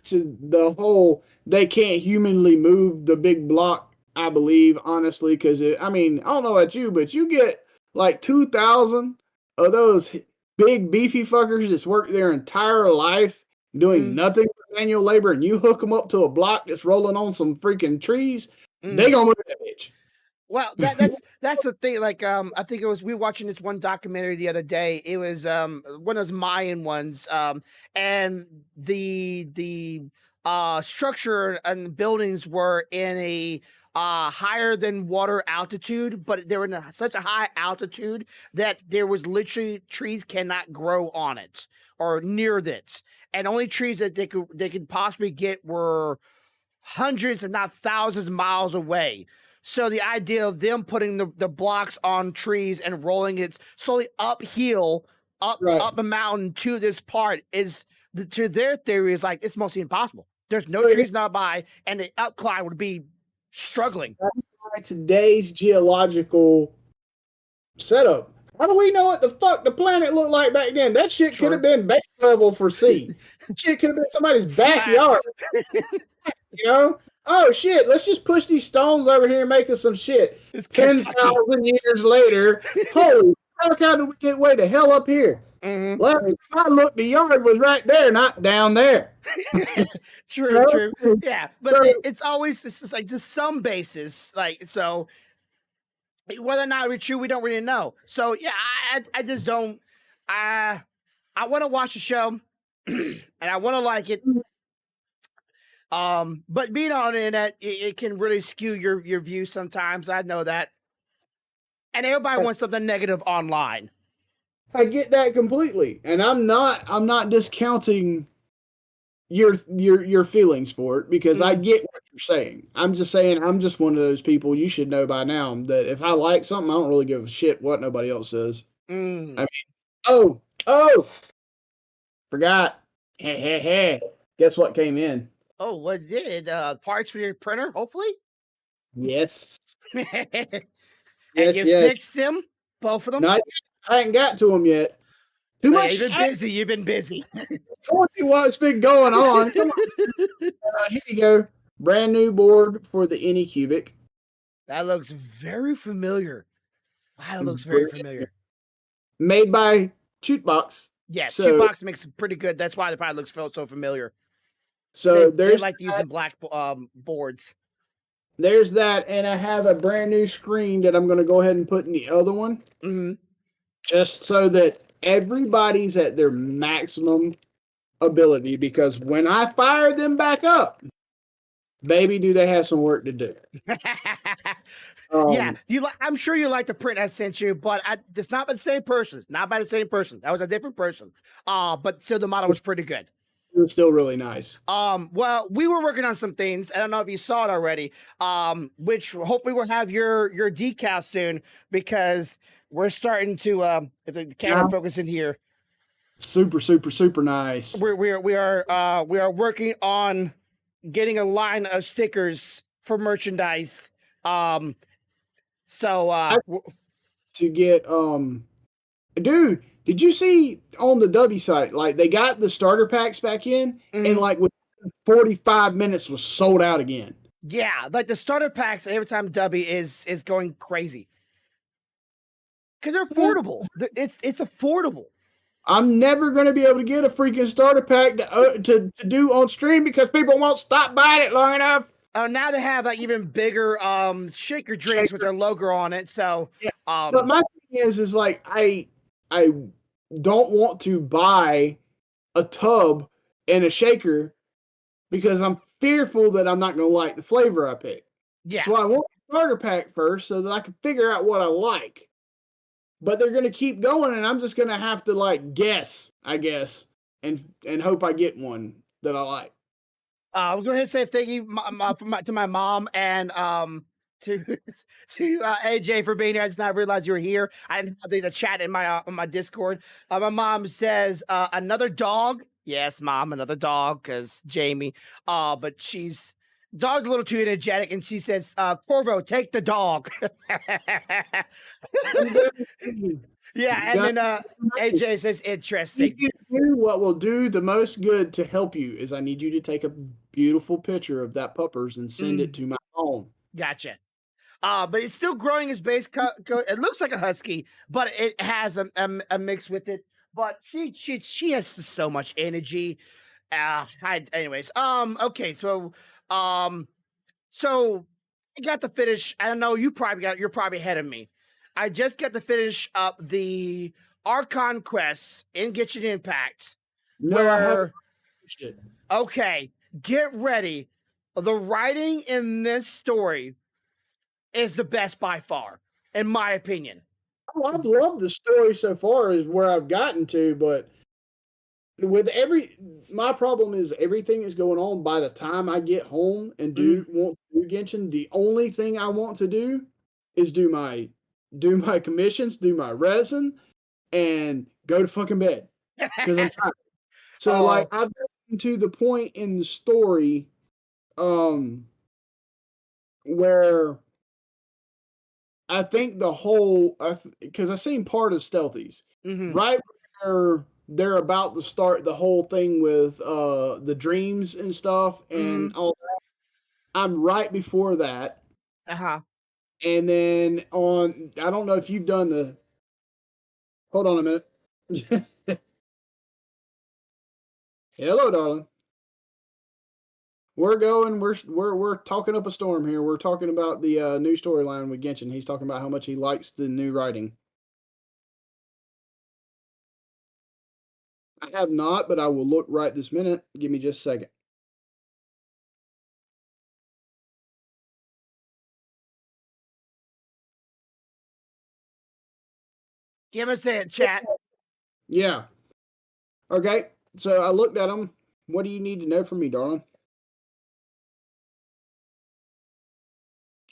to the whole they can't humanly move the big block, I believe, honestly, because I don't know about you, but you get like 2,000 of those big beefy fuckers that's worked their entire life doing nothing but manual labor, and you hook them up to a block that's rolling on some freaking trees, they gonna move that bitch. Well, that's the thing. Like, I think we were watching this one documentary the other day. It was one of those Mayan ones, and the structure and the buildings were in a higher than water altitude, but they were in such a high altitude that there was literally trees cannot grow on it or near it, and only trees that they could possibly get were hundreds, if not thousands, of miles away. So the idea of them putting the blocks on trees and rolling it slowly uphill, up a mountain to this part to their theory is like, it's mostly impossible. There's no trees nearby, and the upclimb would be struggling. Today's geological setup. How do we know what the fuck the planet looked like back then? That shit could have been base level for sea. Shit could have been somebody's backyard. Oh shit, let's just push these stones over here and make us some shit. 10,000 years later, holy fuck, how did we get way the hell up here? Last time I looked, the yard was right there, not down there. True. Yeah, but it's just like just some basis. Like, so whether or not it's true, we don't really know. So yeah, I just don't. I want to watch the show and I want to like it. But being on the internet, it can really skew your view sometimes. I know that. And everybody wants something negative online. I get that completely. And I'm not discounting your feelings for it, because I get what you're saying. I'm just saying, I'm just one of those people, you should know by now, that if I like something, I don't really give a shit what nobody else says. I mean, oh, forgot. Guess what came in? Oh, what did? Parts for your printer, hopefully? Yes. And you fixed them? Both of them? No, I ain't got to them yet. Too much. You've been busy. Told you what's been going on. Come on. Here you go. Brand new board for the Anycubic. That looks very familiar. Wow, that looks very familiar. Made by Jukebox. Yes, Jukebox makes it pretty good. That's why the probably looks so familiar. So they like using black boards. There's that, and I have a brand new screen that I'm going to go ahead and put in the other one, just so that everybody's at their maximum ability, because when I fire them back up, baby, do they have some work to do. Yeah, I'm sure you like the print I sent you, but it's not by the same person. It's not by the same person. That was a different person. But still, the model was pretty good. It was still really nice. Well, we were working on some things. I don't know if you saw it already. Which hopefully we'll have your decal soon, because we're starting to if the camera focus in here. Super, super, super nice. We are working on getting a line of stickers for merchandise. So to get dude, did you see on the W site, like they got the starter packs back in, and like within 45 minutes was sold out again. Yeah, like the starter packs every time W is going crazy. Because they're affordable. It's affordable. I'm never going to be able to get a freaking starter pack to do on stream because people won't stop buying it long enough. Oh, now they have like even bigger shaker drinks with their logo on it. So yeah. But my thing is like I don't want to buy a tub and a shaker because I'm fearful that I'm not going to like the flavor I pick. Yeah. So I want a starter pack first so that I can figure out what I like. But they're going to keep going, and I'm just going to have to like guess, I guess, and hope I get one that I like. I'll go ahead and say thank you to my mom and to AJ for being here. I just not realized you were here. I didn't have the chat in my on my Discord. My mom says another dog. Yes, mom, another dog, because Jamie. But dog's a little too energetic, and she says, Corvo, take the dog. Yeah, and then AJ says interesting. What will do the most good to help you is I need you to take a beautiful picture of that puppers and send it to my phone. Gotcha. But it's still growing his base coat. It looks like a husky, but it has a mix with it. But she has so much energy. Anyways, okay, so so I got to finish. I don't know. You're probably ahead of me. I just got to finish up the Archon quests in Genshin Impact. No, I haven't finished it. Okay, get ready. The writing in this story is the best by far, in my opinion. Oh, I've loved the story so far, is where I've gotten to, but with my problem is everything is going on by the time I get home and want to do Genshin. The only thing I want to do is do my commissions, do my resin, and go to fucking bed because I'm tired. So like I've gotten to the point in the story where I think the whole because I've seen part of Stealthies right where they're about to start the whole thing with the dreams and stuff and all that. I'm right before that. And then I don't know if you've done the. Hold on a minute. Hello, darling. We're talking up a storm here. We're talking about the new storyline with Genshin. He's talking about how much he likes the new writing. I have not, but I will look right this minute. Give me just a second. Give us a chat. Yeah. Okay. So I looked at them. What do you need to know from me, darling?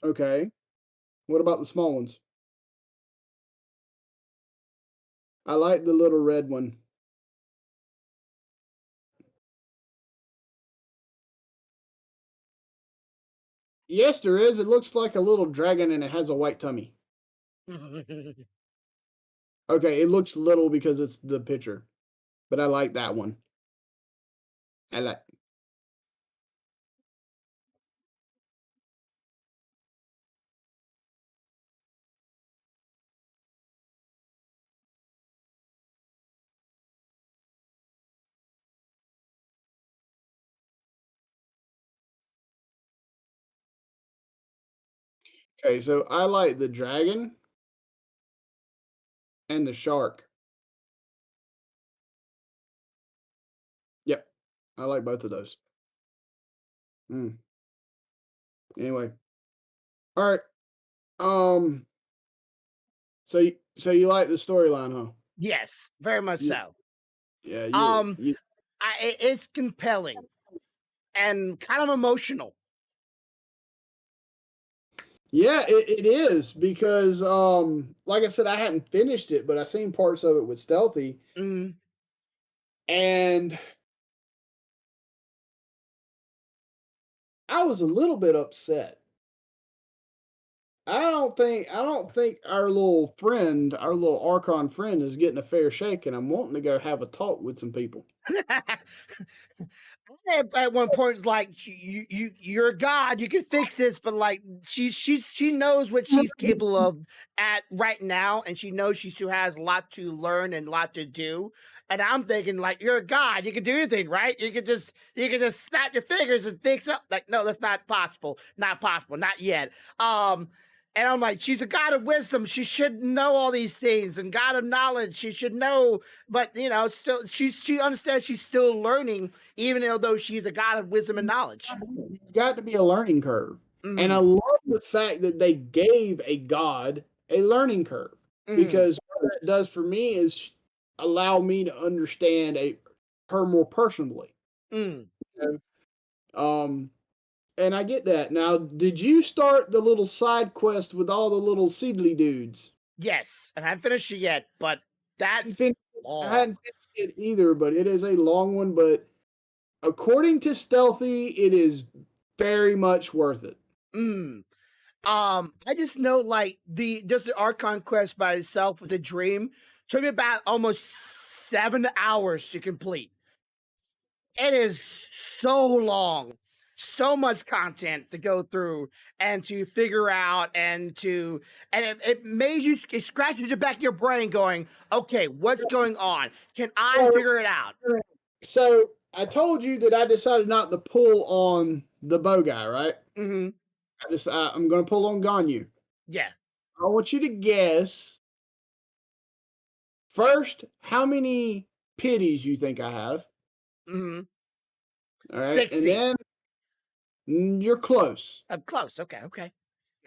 Okay. What about the small ones? I like the little red one. Yes, there is. It looks like a little dragon and it has a white tummy. Okay, it looks little because it's the picture. But I like that one. I like. Okay, so I like the dragon and the shark. Yep. I like both of those. Anyway, all right. So you like the storyline, huh? Yes, very much You, so. yeah, Um, you. it's compelling and kind of emotional. Yeah, it is because like I said, I hadn't finished it, but I seen parts of it with Stealthy, Mm, and I was a little bit upset. I don't think our little friend, our little Archon friend, is getting a fair shake, and I'm wanting to go have a talk with some people. at one point, it's like you're a god. You can fix this, but like she knows what she's capable of at right now, and she knows she still has a lot to learn and a lot to do. And I'm thinking, like, you're a god. You can do anything, right? You can just snap your fingers and fix up. Like, no, that's not possible. Not possible. Not yet. And I'm like, she's a god of wisdom. She should know all these things, and god of knowledge. She should know, but still, she understands she's still learning, even though she's a god of wisdom and knowledge. It's got to be a learning curve, and I Mm, love the fact that they gave a god a learning curve mm, because what it does for me is allow me to understand her more personally. mm. You know? And I get that. Now, did you start the little side quest with all the little seedly dudes? Yes, and I haven't finished it yet, but that's I long. hadn't finished it either, but it is a long one. But according to Stealthy, it is very much worth it. Mm. I just know, like, the Archon quest by itself with the dream took me about almost 7 hours to complete. It is so long, so much content to go through and to figure out, and it made you, it scratches the back of your brain going, okay, what's going on? Can I figure it out? So I told you that I decided not to pull on the bow guy, right? Mm-hmm. I'm going to pull on Ganyu. Yeah. I want you to guess first how many pities you think I have. Mm-hmm. All right, and 60. then you're close. I'm close. Okay. Okay.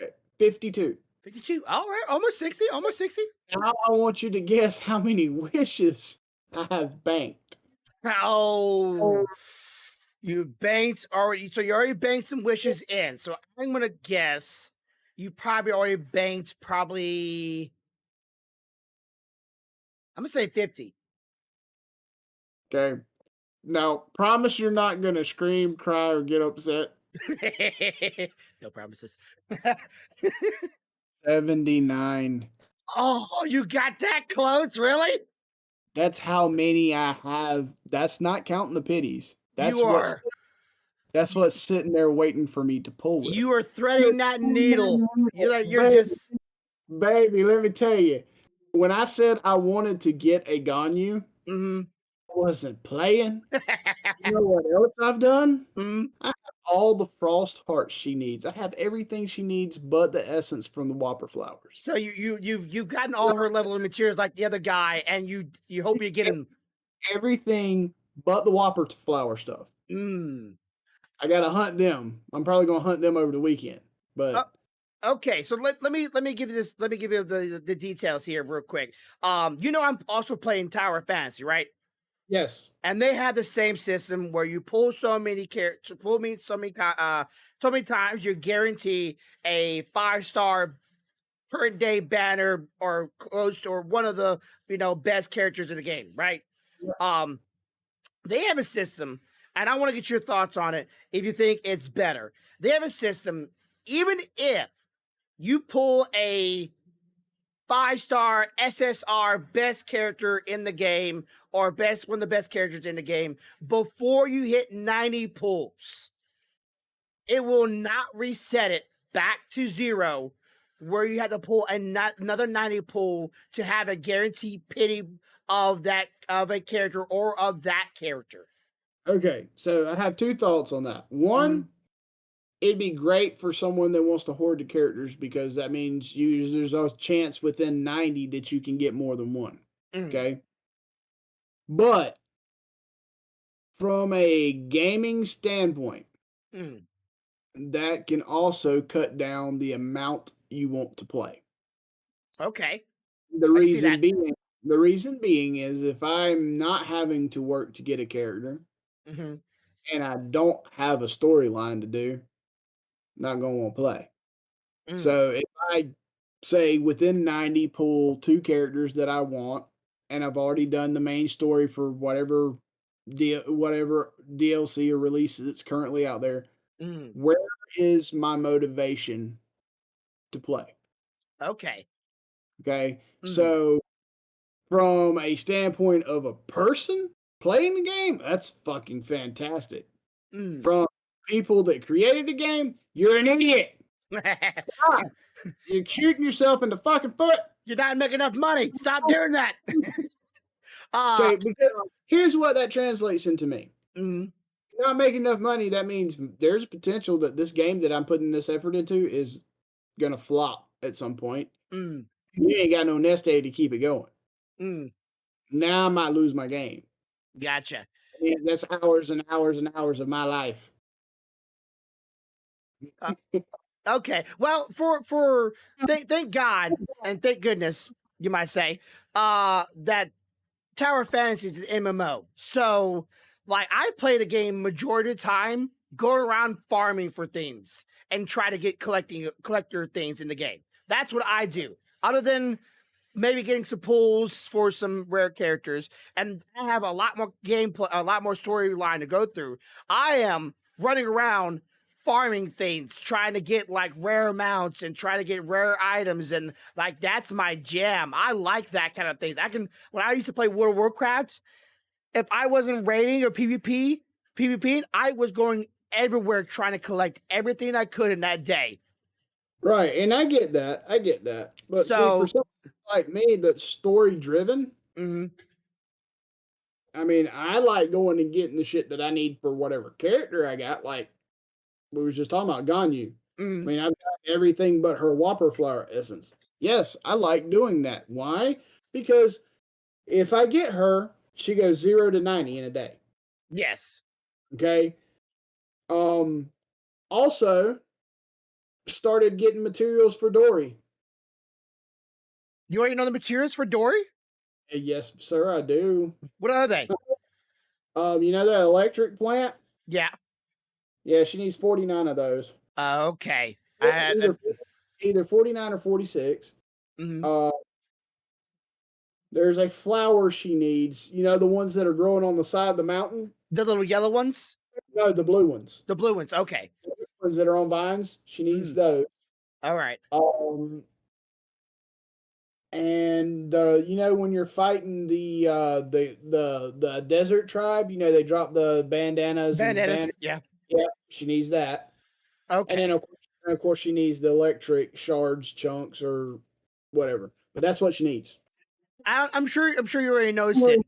Okay, 52. 52. All right. Almost 60. Almost 60. Now I want you to guess how many wishes I have banked. Oh, you banked already. So you already banked some wishes in. So I'm gonna guess you probably already banked probably. I'm gonna say 50. Okay. Now, promise you're not going to scream, cry, or get upset. No promises. 79. Oh, you got that close, really? That's how many I have. That's not counting the pities. You are That's what's sitting there waiting for me to pull with. you are threading that needle. You're Baby, just. baby, let me tell you. When I said I wanted to get a Ganyu, Mm-hmm. I wasn't playing. You know what else I've done? Mm-hmm. I have all the frost hearts she needs. I have everything she needs but the essence from the Whopper flowers. So you've gotten all her level of materials like the other guy, and you hope you get him. Everything but the Whopper flower stuff. Mm. I gotta hunt them. I'm probably gonna hunt them over the weekend. Uh, But okay, so let me give you this. Let me give you the details here real quick. I'm also playing Tower of Fantasy, right? yes, And they have the same system where you pull so many characters, so many times, you guarantee a 5-star per day banner or close to, or one of the best characters in the game, right? Um, they have a system, and I want to get your thoughts on it. If you think it's better, they have a system. Even if you pull a 5-star SSR best character in the game, or one of the best characters in the game, before you hit 90 pulls, it will not reset it back to 0, where you had to pull another 90 pull to have a guaranteed pity of a character or of that character. okay. So I have two thoughts on that. Mhm. One, it'd be great for someone that wants to hoard the characters because that means there's a chance within 90 that you can get more than one. Mhm. Okay. But from a gaming standpoint, Mm, that can also cut down the amount you want to play. okay. The I can see reason that. being the reason being is if I'm not having to work to get a character Hmm. and I don't have a storyline to do, I'm not gonna want to play. Mm, So if I say within 90 pull 2 characters that I want, and I've already done the main story for whatever DLC or release that's currently out there, mm, where is my motivation to play? okay. Okay. Mm, So from a standpoint of a person playing the game, that's fucking fantastic. mm. From people that created the game, you're an idiot. Stop. You're shooting yourself in the fucking foot. You're not making enough money. Stop doing that. uh, Okay, because here's what that translates into me. mm, You're not making enough money, that means there's potential that this game that I'm putting this effort into is gonna flop at some point. mm, You ain't got no nest egg to keep it going. mm. Now I might lose my game. Gotcha. I mean, that's hours and hours and hours of my life. Uh, okay. Well, for thank God and thank goodness, you might say, that Tower Fantasy is an MMO. So, like, I play the game majority of the time, going around farming for things and try to get collector things in the game. That's what I do. Other than maybe getting some pulls for some rare characters, and I have a lot more gameplay, a lot more storyline to go through. I am running around farming things, trying to get like rare mounts and trying to get rare items, and like that's my jam. I like that kind of thing. I can when I used to play World of Warcraft, if I wasn't raiding or PvP, I was going everywhere trying to collect everything I could in that day. Right, and I get that. I get that. But see, for So, someone like me that's story driven, mm, I mean, I like going and getting the shit that I need for whatever character I got. Like we was just talking about Ganyu. I mm, mean, I've got everything but her Whopper Flower essence. Yes, I like doing that. Why? Because if I get her, she goes 0 to 90 in a day. yes. Okay. Um. Also, started getting materials for Dory. You already know the materials for Dory? Yes, sir, I do. What are they? You know that electric plant? Yeah. Yeah, she needs 49 of those. Okay. Either either 49 or 46. Mhm. Uh, there's a flower she needs. You know the ones that are growing on the side of the mountain? The little yellow ones? No, the blue ones. The blue ones. Okay. The ones that are on vines. She needs Mm. those. All right. And you know when you're fighting the desert tribe, you know they drop the bandanas and Bandanas. Yeah. yeah, she needs that. And then Okay. of course she needs the electric shards, chunks, or whatever. But that's what she needs. I'm sure. I'm sure you already noticed it.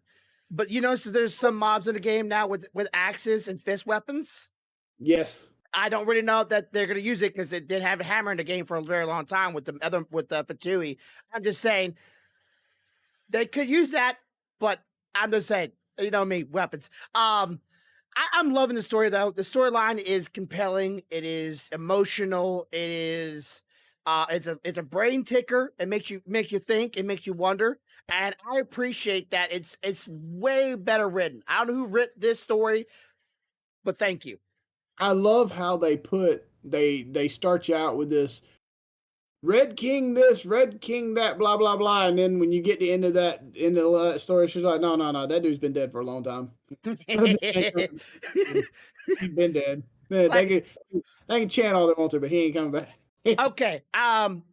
But you notice that there's some mobs in the game now with axes and fist weapons. Yes. I don't really know that they're going to use it because they didn't have a hammer in the game for a very long time with the Fatui. I'm just saying they could use that, but I'm just saying, you know me, weapons. I'm loving the story though. The storyline is compelling. It is emotional. It is it's a brain ticker. It makes you think. It makes you wonder. And I appreciate that. It's way better written. I don't know who wrote this story, but thank you. I love how they start you out with this Red King this, Red King that, blah blah blah, and then when you get to the end of that story, she's like, no, that dude's been dead for a long time. He's been dead. Like, They can chant all they want to, but he ain't coming back. okay.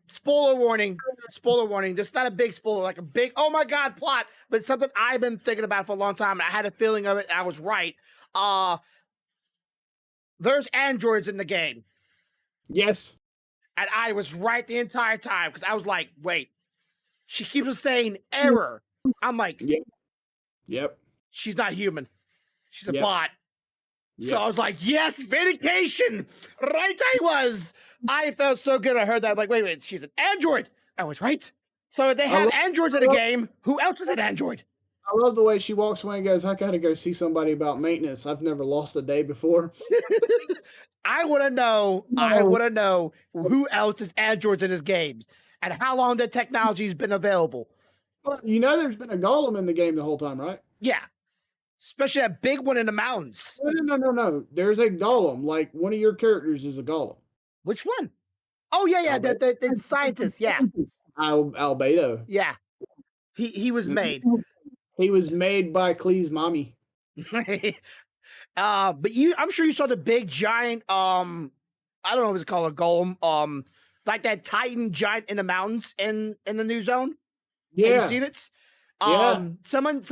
Spoiler warning. Spoiler warning. This is not a big spoiler, like a big oh my god plot, but it's something I've been thinking about for a long time. And I had a feeling of it, and I was right. There's androids in the game. Yes. And I was right the entire time because I was like, wait, she keeps on saying error. I'm like, Yep. Yep. she's not human. She's a Yep. bot. So Yep. I was like, yes, vindication. Right, I was. I felt so good. I heard that. I'm like, wait, she's an android. I was right. So if they have androids in the game, who else is an android? I love the way she walks away and goes, I gotta go see somebody about maintenance. I've never lost a day before. I want to know. I want to know who else is androids in his games and how long that technology has been available. Well, you know, there's been a golem in the game the whole time, right? Yeah, especially that big one in the mountains. No. There's a golem. Like one of your characters is a golem. Which one? Oh yeah, the scientist. Yeah, Albedo. yeah. He was made. He was made by Clee's mommy. But I'm sure you saw the big giant. I don't know what it's called, a golem. Like that Titan giant in the mountains in the new zone. Yeah, have you seen it? Someone.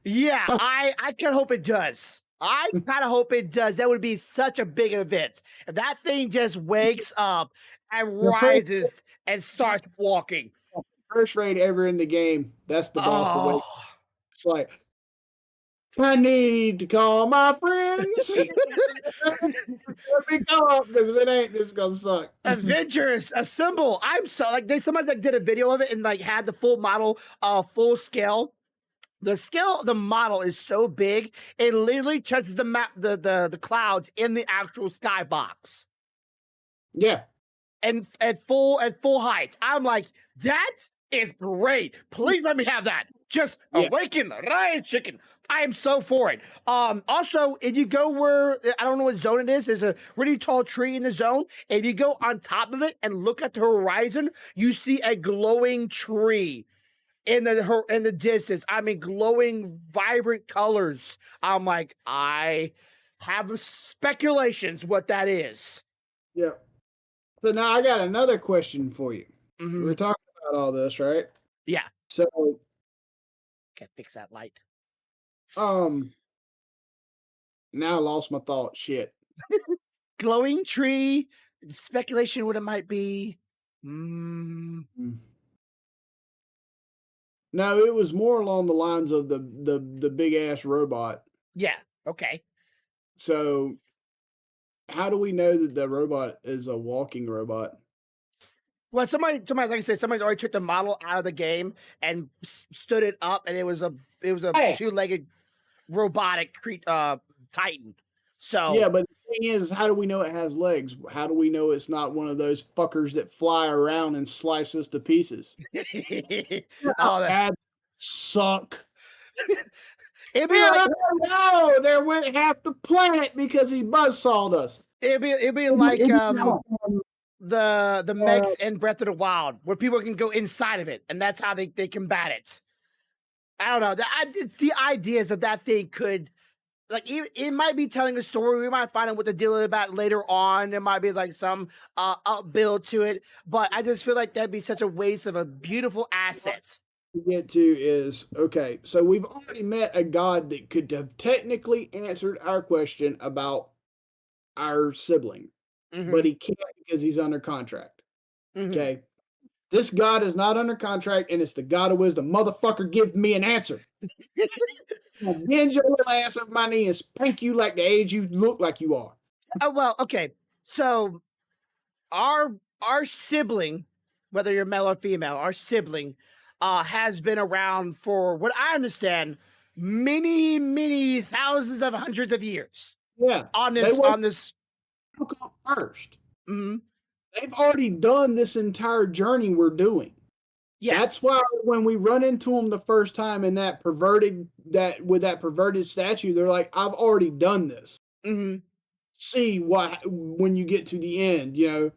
Yeah, I kind of hope it does. I kind of hope it does. That would be such a big event. If that thing just wakes up and rises and starts walking. First raid ever in the game. That's the boss to wake. Oh. It's like, I need to call my friends. Let me come up because if it ain't, this is gonna suck. Avengers assemble. I'm so like somebody that did a video of it and like had the full model, full scale. The scale of the model is so big, it literally touches the map, the clouds in the actual skybox. Yeah. And at full height. I'm like, that is great. Please let me have that. Just awaken, rise, chicken. I am so for it. Also, if you go where I don't know what zone it is, there's a really tall tree in the zone. If you go on top of it and look at the horizon, you see a glowing tree in the distance. I mean, glowing, vibrant colors. I'm like, I have speculations what that is. Yeah. So now I got another question for you. Mm-hmm. We're talking about all this, right? Yeah. So can't fix that light. Now I lost my thought. Shit. Glowing tree. Speculation what it might be. No, it was more along the lines of the big ass robot. Yeah. Okay. So how do we know that the robot is a walking robot? Well, somebody, like I said, somebody already took the model out of the game and stood it up, and it was a two-legged robotic Titan. So yeah, but the thing is, how do we know it has legs? How do we know it's not one of those fuckers that fly around and slice us to pieces? That suck. It'd be like, no, there went half the planet because he buzzsawed us. It'd be like the mechs in Breath of the Wild, where people can go inside of it, and that's how they combat it. I don't know. The ideas of that thing could, like, it might be telling a story. We might find out what the deal is about later on. There might be like some upbuild to it, but I just feel like that'd be such a waste of a beautiful asset. To get to is, okay, so we've already met a god that could have technically answered our question about our sibling, but he can't because he's under contract. Okay, this god is not under contract, and it's the god of wisdom. Motherfucker, give me an answer. I'll bend your little ass up my knee and spank you like the age you look like you are. Oh well, okay. So our sibling, whether you're male or female, our sibling has been around for what I understand many thousands of hundreds of years. Yeah, on this first. They've already done this entire journey we're doing. Yes. That's why when we run into them the first time in that perverted statue, they're like, I've already done this. See what when you get to the end, you know.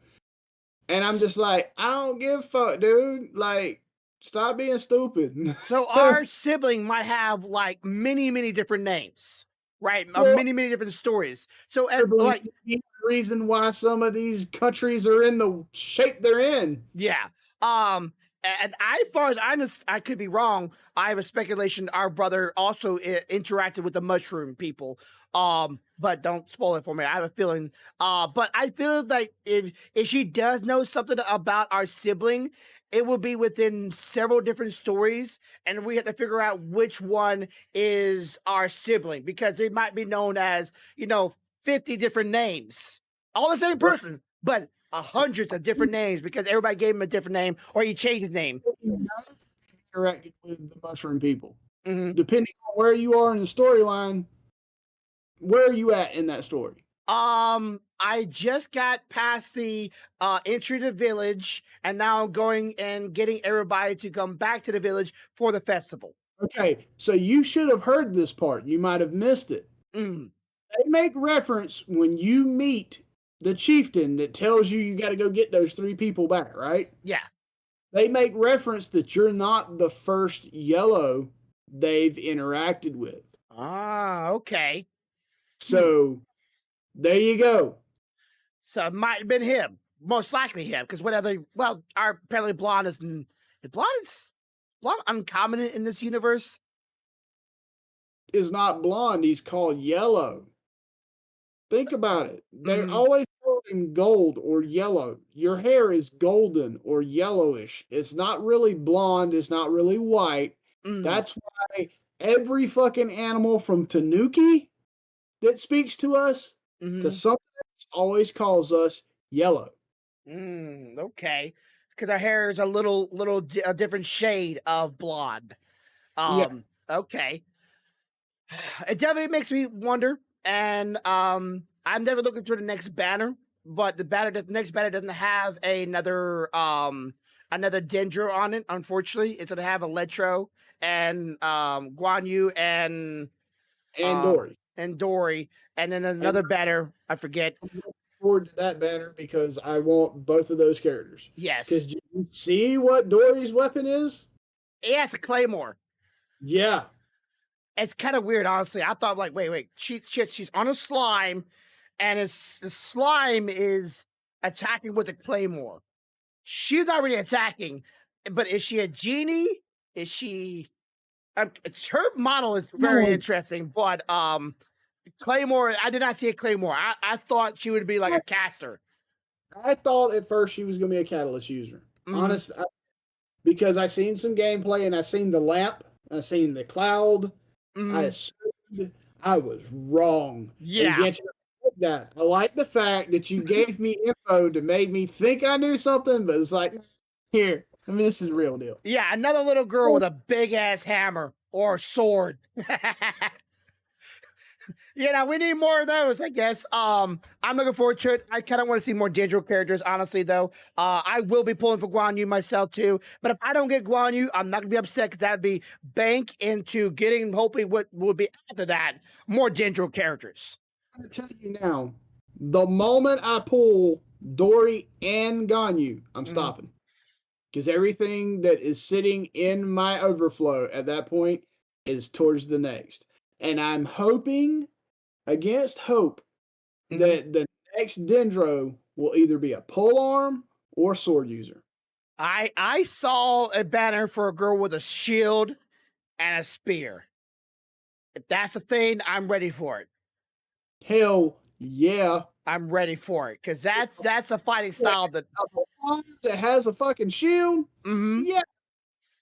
And I'm just like, I don't give a fuck, dude. Like, stop being stupid. So our sibling might have like many different names, right? Well, many different stories. So like the reason why some of these countries are in the shape they're in. Yeah. And as far as I could be wrong. I have a speculation our brother also interacted with the mushroom people. But don't spoil it for me. I have a feeling. But I feel like if she does know something about our sibling, it will be within several different stories, and we have to figure out which one is our sibling because they might be known as 50 different names, all the same person, but hundreds of different names because everybody gave him a different name or he changed his name. interacted with the mushroom people. Mhm. Depending on where you are in the storyline, where are you at in that story? I just got past the entry to the village, and now I'm going and getting everybody to come back to the village for the festival. Okay, so you should have heard this part. You might have missed it. Mm, They make reference when you meet the chieftain that tells you got to go get those 3 people back, right? yeah. They make reference that you're not the first yellow they've interacted with. Ah, okay. So there you go. So it might have been him. Most likely him, because whatever. Well, our apparently blonde is blonde uncommon in this universe. Is not blonde, he's called yellow. Think about it. They're Mhm. always called him gold or yellow. Your hair is golden or yellowish. It's not really blonde, it's not really white. Mm, That's why every fucking animal from Tanuki that speaks to us, to mhm. something else, always calls us yellow. Okay, because our hair is a different shade of blonde. Yeah. Okay. It definitely makes me wonder, and I'm never looking for the next banner, but the next banner doesn't have another Dendro on it. Unfortunately, it's gonna have a Letro and Guan Yu And Dory. and Dory, and then another banner. I forget. I'm looking forward to that banner because I want both of those characters. Yes, Because you see what Dory's weapon is? yeah, it's a Claymore. Yeah. It's kind of weird, honestly. I thought, like, wait, she's on a slime, and the slime is attacking with a Claymore. She's already attacking, but is she a genie? Is she? It's her model is very interesting, but Claymore. I did not see a Claymore. I thought she would be like a caster. I thought at first she was going to be a catalyst user. Mhm. Because I seen some gameplay and I seen the lamp, I seen the cloud. I Mhm. assumed I was wrong. And Yeah, yet you like that. I like the fact that you gave me info to make me think I knew something, but it's like, here, I mean, this is real deal. yeah. Another little girl with a big ass hammer or sword. We need more of those, I guess. I'm looking forward to it. I kind of want to see more digital characters, honestly, though. I will be pulling for Guan Yu myself, too. But if I don't get Guan Yu, I'm not going to be upset because that'd be bank into getting, hopefully, what would be after that, more digital characters. I'm going to tell you now, the moment I pull Dory and Ganyu, I'm stopping. Because everything that is sitting in my overflow at that point is towards the next. And I'm hoping against hope that the next Dendro will either be a pole arm or sword user. I saw a banner for a girl with a shield and a spear. If that's a thing, I'm ready for it. Hell yeah. I'm ready for it because that's a fighting style that. That has a fucking shield. Mm-hmm. Yeah.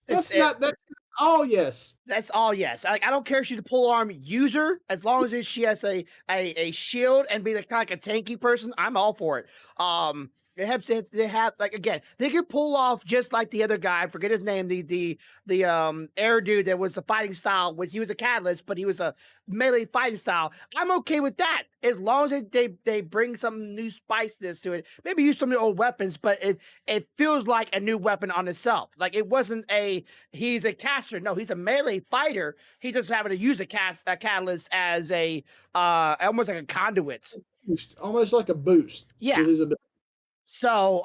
It's That's all yes. That's all yes. I don't care if she's a pole arm user, as long as she has a shield and be kind of like a tanky person, I'm all for it. They have like again, they can pull off just like the other guy, I forget his name, the air dude that was the fighting style, which he was a catalyst, but he was a melee fighting style. I'm okay with that. As long as they bring some new spiciness to it. Maybe use some of the old weapons, but it feels like a new weapon on itself. Like it wasn't he's a caster. No, he's a melee fighter. He just happened to use a catalyst as a almost like a conduit. Almost like a boost. Yeah. To his ability. So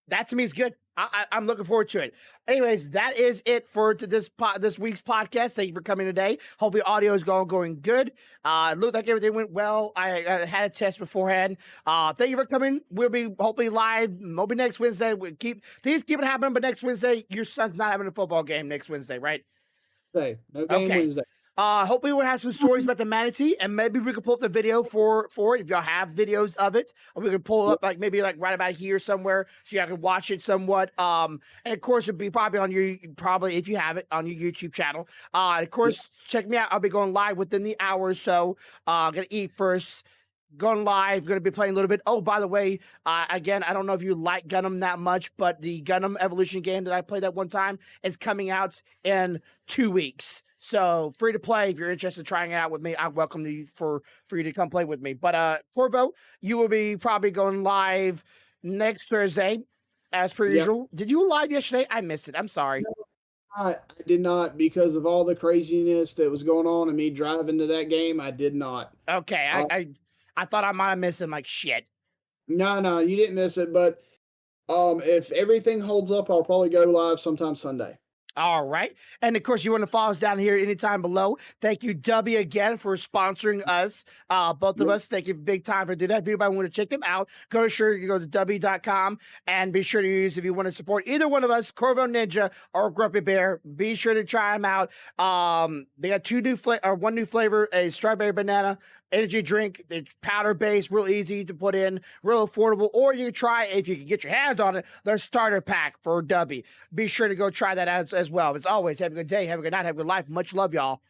that to me is good. I'm looking forward to it. Anyways, that is it for this week's podcast. Thank you for coming today. Hope your audio is going good. It looked like everything went well. I had a test beforehand. Thank you for coming. We'll be hopefully live. Maybe next Wednesday. Please keep it happening. But next Wednesday, your son's not having a football game next Wednesday, right? No game Wednesday. Hopefully we'll have some stories about the manatee, and maybe we can pull up the video for it if y'all have videos of it, or we can pull it up maybe right about here somewhere so y'all can watch it somewhat. And of course it'll be probably if you have it on your YouTube channel. And of course check me out. I'll be going live within the hour or so. Gonna eat first. going live, going to be playing a little bit. Oh, by the way, again, I don't know if you like Gundam that much, but the Gundam Evolution game that I played that one time is coming out in 2 weeks. So free to play. If you're interested in trying it out with me, I welcome you for you to come play with me. But Corvo, you will be probably going live next Thursday, as per usual. Did you live yesterday? I missed it. I'm sorry. No, I did not, because of all the craziness that was going on and me driving to that game. I did not. Okay, I thought I might have missed him. Like shit. No, you didn't miss it. But if everything holds up, I'll probably go live sometime Sunday. All right. And of course, you want to follow us down here anytime below. Thank you, W, again, for sponsoring us. Both of us, thank you big time for doing that. If anybody want to check them out, go to w.com and be sure to use, if you want to support either one of us, Corvo Ninja or Grumppybear, be sure to try them out. They got one new flavor, a strawberry banana energy drink. It's powder based, real easy to put in, real affordable. Or you can try, if you can get your hands on it, their starter pack for W. Be sure to go try that as well. As always, have a good day, have a good night, have a good life. Much love, y'all.